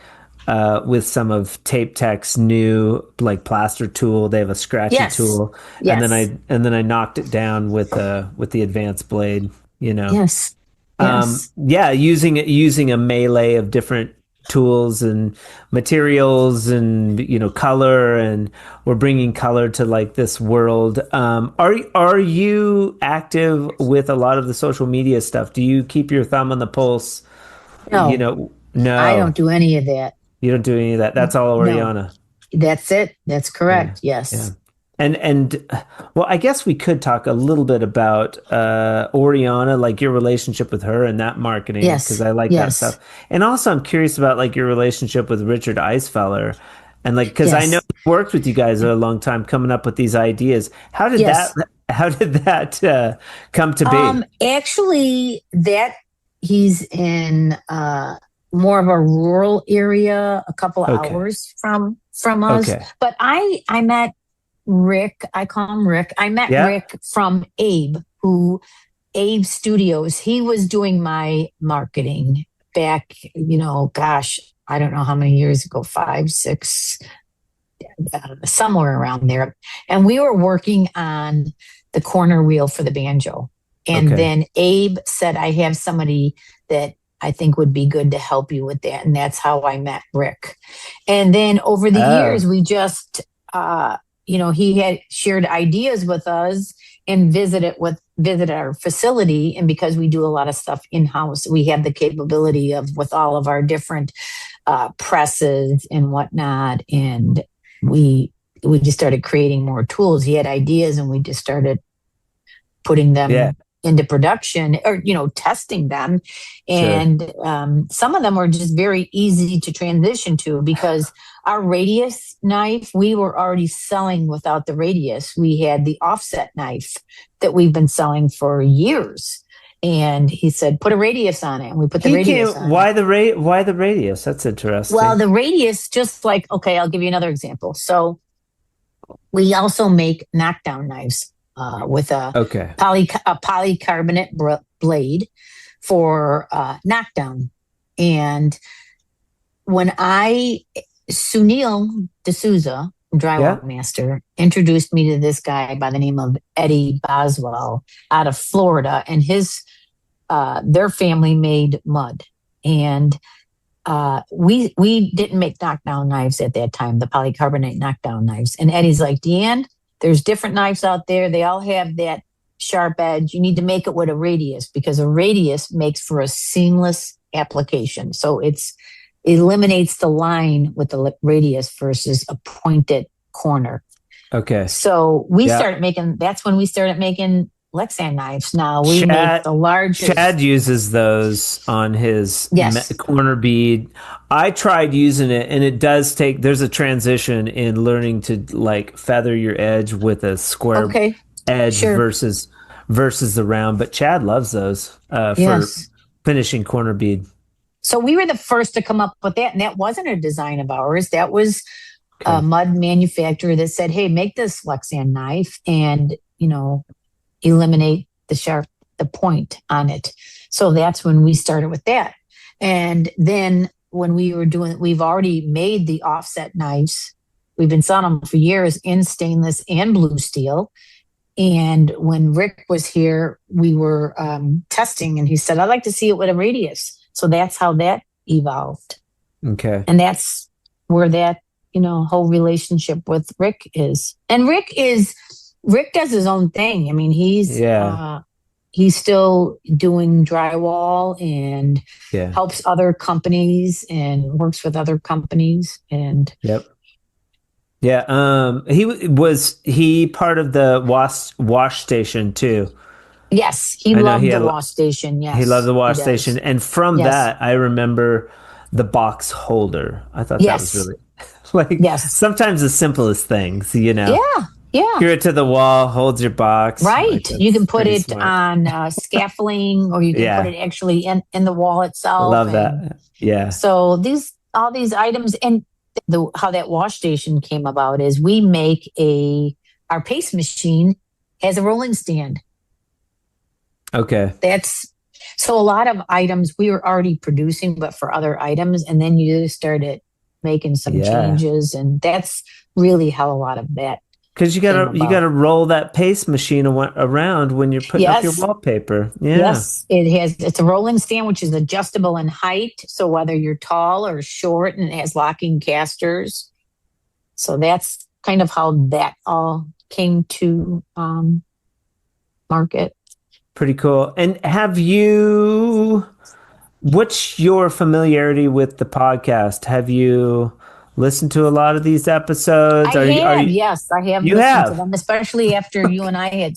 with some of Tape Tech's new like plaster tool. They have a scratchy Yes. tool. Yes. And then I knocked it down with the advanced blade, you know. Yes. Yes. Yeah, using a melee of different tools and materials and color, and we're bringing color to like this world. Are you active with a lot of the social media stuff? Do you keep your thumb on the pulse? No, I No, don't do any of that. you don't do any of that. That's all No, Oriana. that's it. That's Yeah, correct. yeah. Yes. And well, I guess we could talk a little bit about Oriana, like your relationship with her and that marketing, because Yes. I like that stuff. Yes. And also, I'm curious about like your relationship with Richard Eisfeller, and like because I know Yes. he worked with you guys a long time, coming up with these ideas. Yes. How did that come to be? Actually, that he's in more of a rural area, a couple of Okay, hours from us. okay, But I met Rick. I call him Rick. I met yeah, Rick from Abe Studios. He was doing my marketing back, gosh, I don't know how many years ago, 5, 6, somewhere around there. And we were working on the corner wheel for the banjo. And then Abe said, I have somebody that I think would be good to help you with that. And that's how I met Rick. And then over the years, we just, he had shared ideas with us and visited our facility. And because we do a lot of stuff in-house, we have the capability of, with all of our different presses and whatnot. And we just started creating more tools. He had ideas and we just started putting them into production, or, testing them. And some of them were just very easy to transition to, because our radius knife, we were already selling without the radius. We had the offset knife that we've been selling for years. And he said, put a radius on it. And we put the radius on why it. Why the radius? That's interesting. Well, the radius, just like, I'll give you another example. So we also make knockdown knives with a polycarbonate blade for knockdown. And when Sunil D'Souza, drywall master, introduced me to this guy by the name of Eddie Boswell out of Florida, and their family made mud. And we didn't make knockdown knives at that time, the polycarbonate knockdown knives. And Eddie's like, DeAnne, there's different knives out there. They all have that sharp edge. You need to make it with a radius, because a radius makes for a seamless application. So it eliminates the line with the radius versus a pointed corner. Okay. So that's when we started making Lexan knives. Now we make the largest. Chad uses those on his corner bead. I tried using it, and it does there's a transition in learning to like feather your edge with a square edge versus the round. But Chad loves those for finishing corner bead. So we were the first to come up with that, and that wasn't a design of ours. That was a mud manufacturer that said, hey, make this Lexan knife and, eliminate the point on it. So that's when we started with that. And then when we've already made the offset knives. We've been selling them for years in stainless and blue steel. And when Rick was here, we were testing, and he said, I'd like to see it with a radius. So that's how that evolved. Okay. And that's where that, whole relationship with Rick is. And Rick does his own thing. I mean, he's still doing drywall and helps other companies and works with other companies. And he part of the wash station too? Yes, he loved the wash station. Yes, he loved the wash station, and from that, I remember the box holder. I thought that was really sometimes the simplest things, Yeah. Screw it to the wall, holds your box. Right. You can put it on scaffolding, or you can put it actually in the wall itself. Love that. Yeah. So all these items, and how that wash station came about is we make our paste machine has a rolling stand. Okay. So a lot of items we were already producing, but for other items, and then you just started making some changes, and that's really how a lot of that. Because you gotta roll that paste machine around when you're putting up your wallpaper. Yeah. Yes, it's a rolling stand, which is adjustable in height. So whether you're tall or short, and it has locking casters. So that's kind of how that all came to market. Pretty cool. And what's your familiarity with the podcast? Have you listened to a lot of these episodes? Yes, I have listened to them, especially after you and I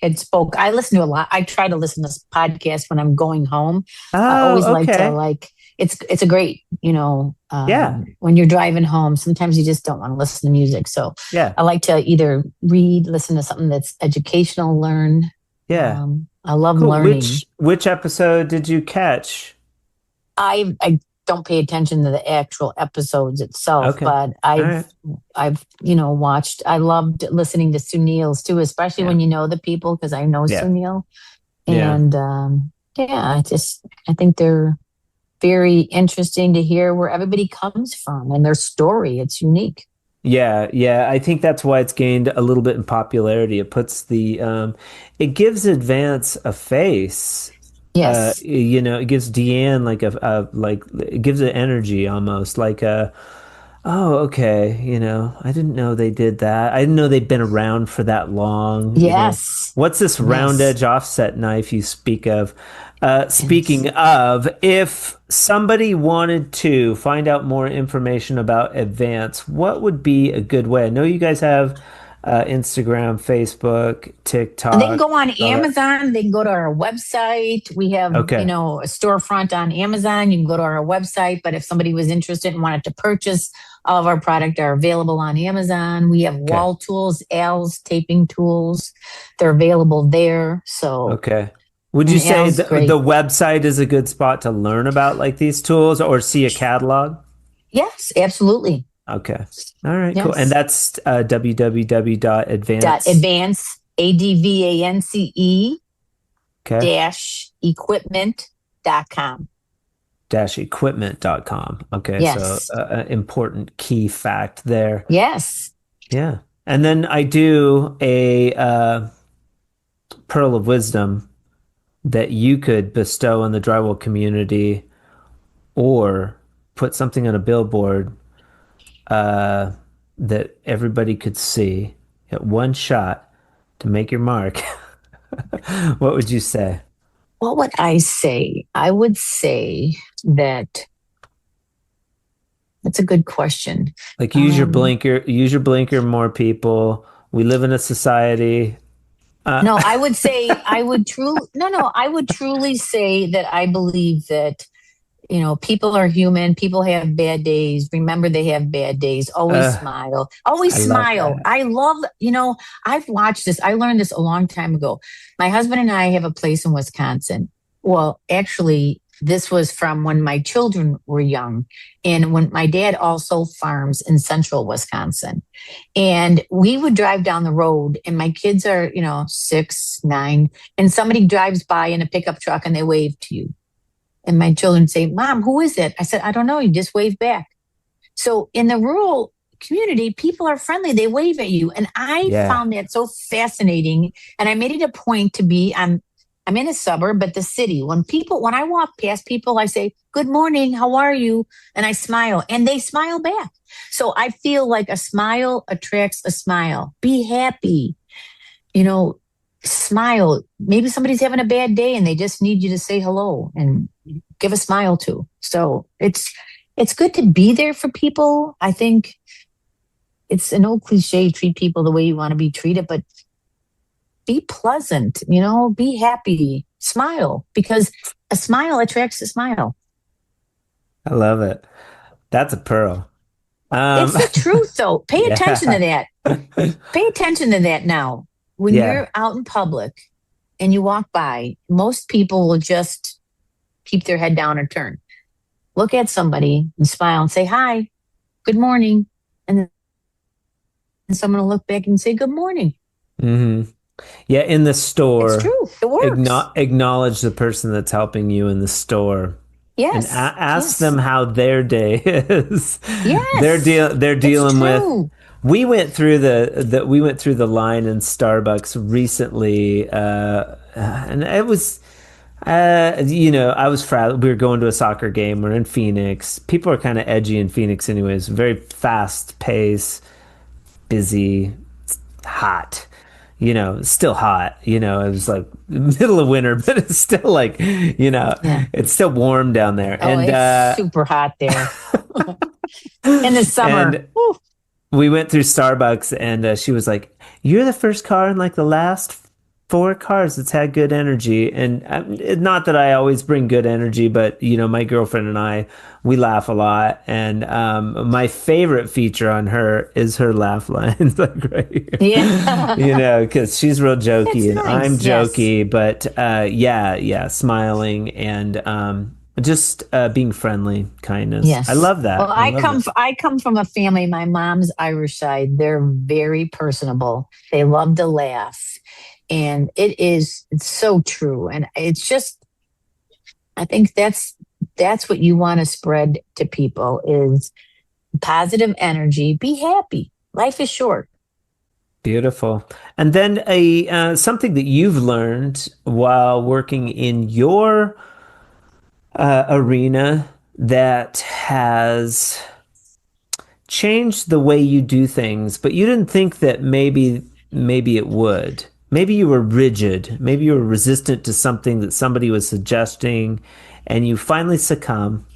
had spoke. I listen to a lot. I try to listen to this podcast when I'm going home. I always like to it's a great, when you're driving home, sometimes you just don't want to listen to music. So I like to either listen to something that's educational, learn. Yeah. I love learning. Which episode did you catch? I don't pay attention to the actual episodes itself, but I've watched. I loved listening to Sunil's too, especially when you know the people, because I know Sunil. And I think they're very interesting to hear where everybody comes from and their story. It's unique. Yeah. I think that's why it's gained a little bit in popularity. It puts it gives Advance a face. Yes. It gives DeAnne like it gives it energy almost like oh, okay. I didn't know they did that. I didn't know they'd been around for that long. Yes. What's this round Yes. edge offset knife you speak of? Yes. Speaking of, if somebody wanted to find out more information about Advance, what would be a good way? I know you guys have Instagram, Facebook, And they can TikTok, go on all that. Amazon. They can go to our website. We have, Okay. a storefront on Amazon. You can go to our website. But if somebody was interested and wanted to purchase, all of our product are available on Amazon. We have Okay. wall tools, Al's taping tools. They're available there. So, Okay. Would you and say Al's the great. website is a good spot to learn about like these tools or see a catalog? Yes, absolutely. Okay. All right, cool. And Yes. that's Dot www.advance. advance, ADVANCE Okay. dash equipment.com. Equipment.com. Okay, so Yes. an important key fact there. Yes. Yeah. And then I do a pearl of wisdom that you could bestow on the drywall community or put something on a billboard uh, that everybody could see at one shot to make your mark. What would you say? What would I say? I would say that that's a good question. Like Um, use your blinker more people. We live in a society. Uh, no, I would say I would truly no, I would truly say that I believe that people are human. People have bad days. Remember, they have bad days. Always uh, smile. Always I love smile. that. I love, I've watched this. I learned this a long time ago. My husband and I have a place in Wisconsin. Well, actually, this was from when my children were young. And when my dad also farms in central Wisconsin. And we would drive down the road, and my kids are, 6, 9, and somebody drives by in a pickup truck and they wave to you. And my children say, Mom, who is it? I said, I don't know. You just wave back. So in the rural community, people are friendly. They wave at you. And I Yeah. found that so fascinating. And I made it a point to be, I'm in a suburb, but the city, when I walk past people, I say, good morning. How are you? And I smile and they smile back. So I feel like a smile attracts a smile. Be happy, you know, smile. Maybe somebody's having a bad day and they just need you to say hello and give a smile to. So it's good to be there for people. I think it's an old cliche, treat people the way you want to be treated, but be pleasant, be happy, smile, because a smile attracts a smile. I love it. That's a pearl. Um, It's the truth though. Pay attention to yeah. that. Pay attention to that now. When Yeah. you're out in public and you walk by, most people will just keep their head down or turn. Look at somebody and smile and say, hi, good morning. And then someone will look back and say, good morning. hmm Yeah, in the It's store, true. It works. acknowledge the person that's helping you in the store and Yes. ask them Yes. how their day is. Yes. They're It's dealing with. true. We went through the line in Starbucks recently, and it was I was frazzled. We were going to a soccer game. We're in Phoenix. People are kind of edgy in Phoenix, anyways. Very fast pace, busy, hot. Still hot. It was like middle of winter, but it's still like, Yeah. it's still warm down there. Oh, it's super hot there in the summer. And Whew. we went through Starbucks, and she was like, "You're the first car in like the last four cars that's had good energy." And not that I always bring good energy, but my girlfriend and I, we laugh a lot. And my favorite feature on her is her laugh lines, like right here. Yeah. Because she's real It's jokey and I'm nice. Yes. jokey, but yeah, smiling and just being friendly, kindness. I Yes. love Well, that. I love that. I come from a family, my mom's Irish side. They're very personable. They love to laugh. And it's so true. And it's just, I think that's what you want to spread to people is positive energy. Be happy. Life is short. Beautiful. And then a something that you've learned while working in your arena that has changed the way you do things, but you didn't think that maybe it would. Maybe you were rigid. Maybe you were resistant to something that somebody was suggesting, and you finally succumb,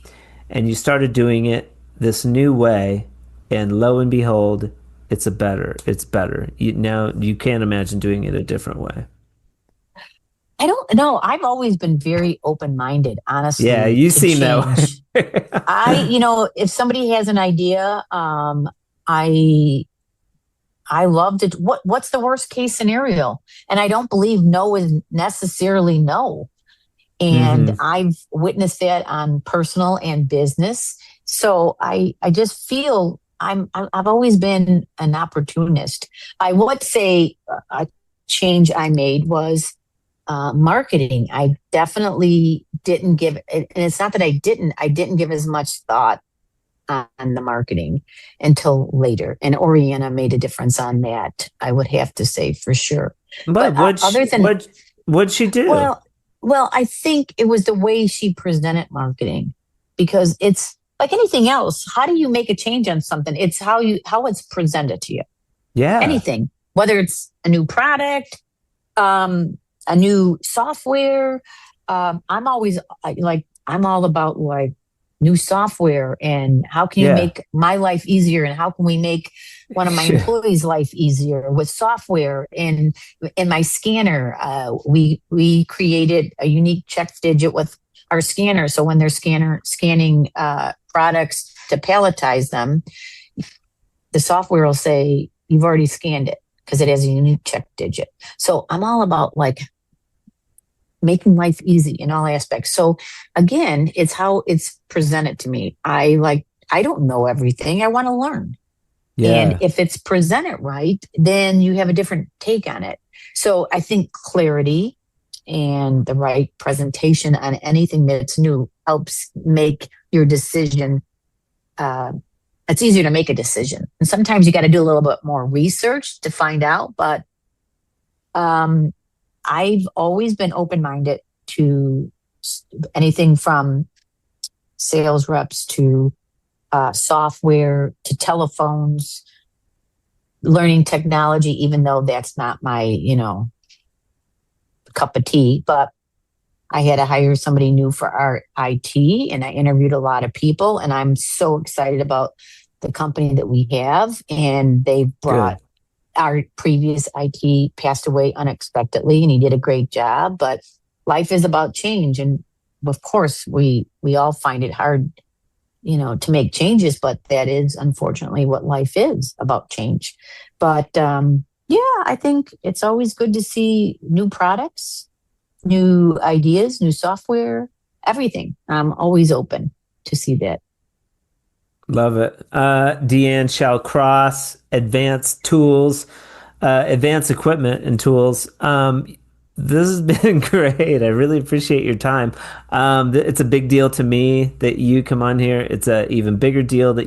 and you started doing it this new way, and lo and behold, it's better. Now you can't imagine doing it a different way. I don't know. I've always been very open minded, Yeah, honestly, you to seem that change. way. If somebody has an idea, I I loved it. What's the worst case scenario? And I don't believe no is necessarily no. And Hmm. I've witnessed that on personal and business. So I just feel I've always been an opportunist. I would say a change I made was marketing. I definitely didn't give, and it's not that I didn't give as much thought on the marketing until later. And Oriana made a difference on that, I would have to say for sure. But But other than, what'd she do? well, well, I think it was the way she presented marketing because it's like anything else. How do you make a change on something? It's how it's presented to you. Yeah, Anything, whether it's a new product, a new software. I'm always I'm all about like new software and how can you yeah. make my life easier and how can we make one of my employees' life easier with software and in my scanner. We created a unique check digit with our scanner, so when they're scanning products to palletize them, the software will say you've already scanned it because it has a unique check digit. So I'm all about like making life easy in all aspects. So again, it's how it's presented to me. I don't know everything. I want to learn. And Yeah. if it's presented right, then you have a different take on it. So I think clarity and the right presentation on anything that's new helps make your decision. It's easier to make a decision. And sometimes you got to do a little bit more research to find out. But um, I've always been open minded to anything from sales reps to software to telephones, learning technology, even though that's not my, cup of tea. But I had to hire somebody new for our IT and I interviewed a lot of people. And I'm so excited about the company that we have. And they brought Good. our previous IT passed away unexpectedly and he did a great job. But life is about change. And of course, we all find it hard, to make changes, but that is unfortunately what life is about change. But yeah, I think it's always good to see new products, new ideas, new software, everything. I'm always open to see that. Love it. DeAnne Shallcross, advanced tools, advanced equipment and tools. This has been great. I really appreciate your time. It's a big deal to me that you come on here. It's a even bigger deal that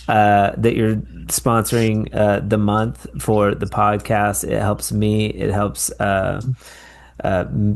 that you're sponsoring the month for the podcast. It helps me. It helps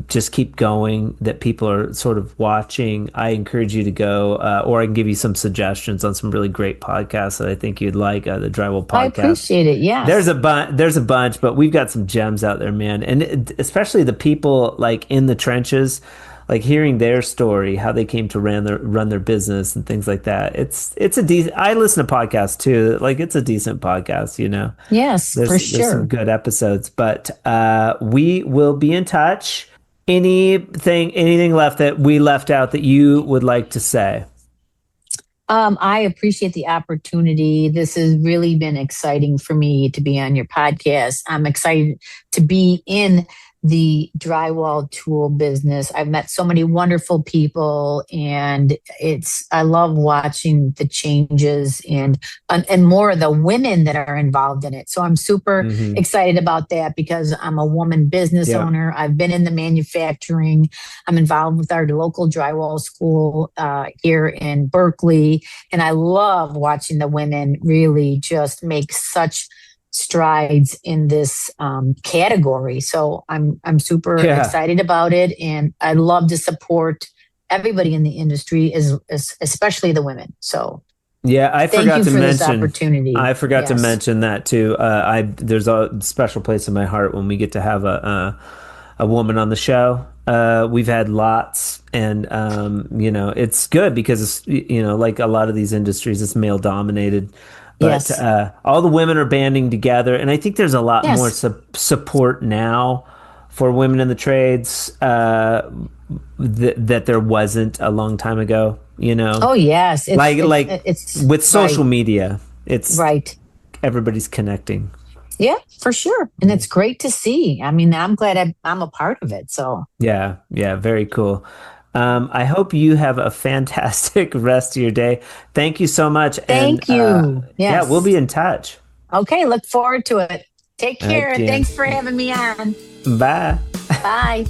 just keep going, that people are sort of watching. I encourage you to go, or I can give you some suggestions on some really great podcasts that I think you'd like. The Drywall I podcast. appreciate it. There's Yes. there's a bunch, but we've got some gems out there, man. And especially the people like in the trenches, like hearing their story, how they came to run their business and things like that. It's a decent. I listen to podcasts too. Like it's a decent podcast, you know. Yes, for There's some sure. good episodes, but we will be in touch. Anything left that we left out that you would like to say? I appreciate the opportunity. This has really been exciting for me to be on your podcast. I'm excited to be in the drywall tool business. I've met so many wonderful people, and I love watching the changes and more of the women that are involved in it. So I'm super excited about that because I'm a woman business owner. I've been in the manufacturing. I'm involved with our local drywall school here in Berkeley, and I love watching the women really just make such strides in this category. So I'm super excited about it, and I love to support everybody in the industry, especially the women. So I forgot to mention this opportunity. I forgot to mention that too. There's a special place in my heart when we get to have a woman on the show. We've had lots, and it's good because it's, like a lot of these industries, it's male dominated. But all the women are banding together, and I think there's a lot more support now for women in the trades that there wasn't a long time ago. Oh yes, it's with social media, it's right. Everybody's connecting. Yeah, for sure, and it's great to see. I mean, I'm glad I'm a part of it. So yeah, very cool. I hope you have a fantastic rest of your day. Thank you so much. Thank you. Yeah, we'll be in touch. Okay, look forward to it. Take care. Right, Thanks for having me on. Bye. Bye.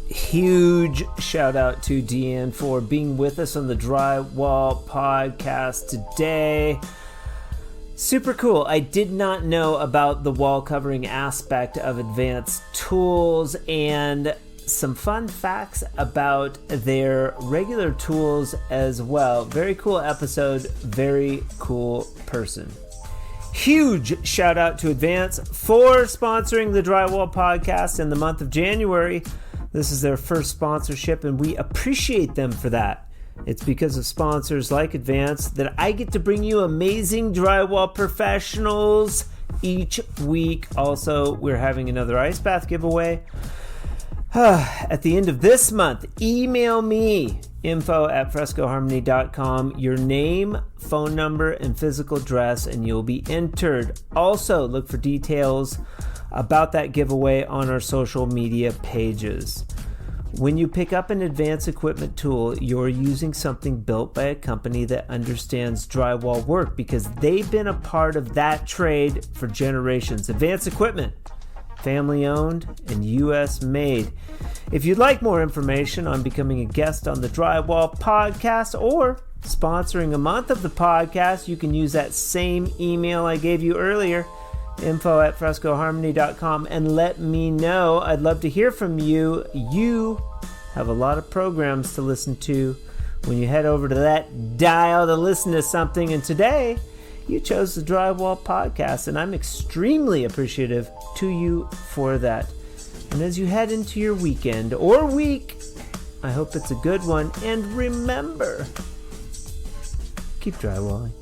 Huge shout out to DeAnne for being with us on the Drywall Podcast today. Super cool. I did not know about the wall covering aspect of Advanced Tools, and some fun facts about their regular tools as well. Very cool episode, very cool person. Huge shout out to Advance for sponsoring the Drywall Podcast in the month of January. This is their first sponsorship, and we appreciate them for that. It's because of sponsors like Advance that I get to bring you amazing drywall professionals each week. Also, we're having another ice bath giveaway at the end of this month. Email me, info@frescoharmony.com, your name, phone number, and physical address, and you'll be entered. Also, look for details about that giveaway on our social media pages. When you pick up an Advanced Equipment tool, you're using something built by a company that understands drywall work because they've been a part of that trade for generations. Advanced Equipment, family owned and US made. If you'd like more information on becoming a guest on the Drywall Podcast or sponsoring a month of the podcast, you can use that same email I gave you earlier, info@frescoharmony.com, and let me know. I'd love to hear from you. You have a lot of programs to listen to when you head over to that dial to listen to something, and today you chose the Drywall Podcast, and I'm extremely appreciative to you for that. And as you head into your weekend or week, I hope it's a good one, and remember, keep drywalling.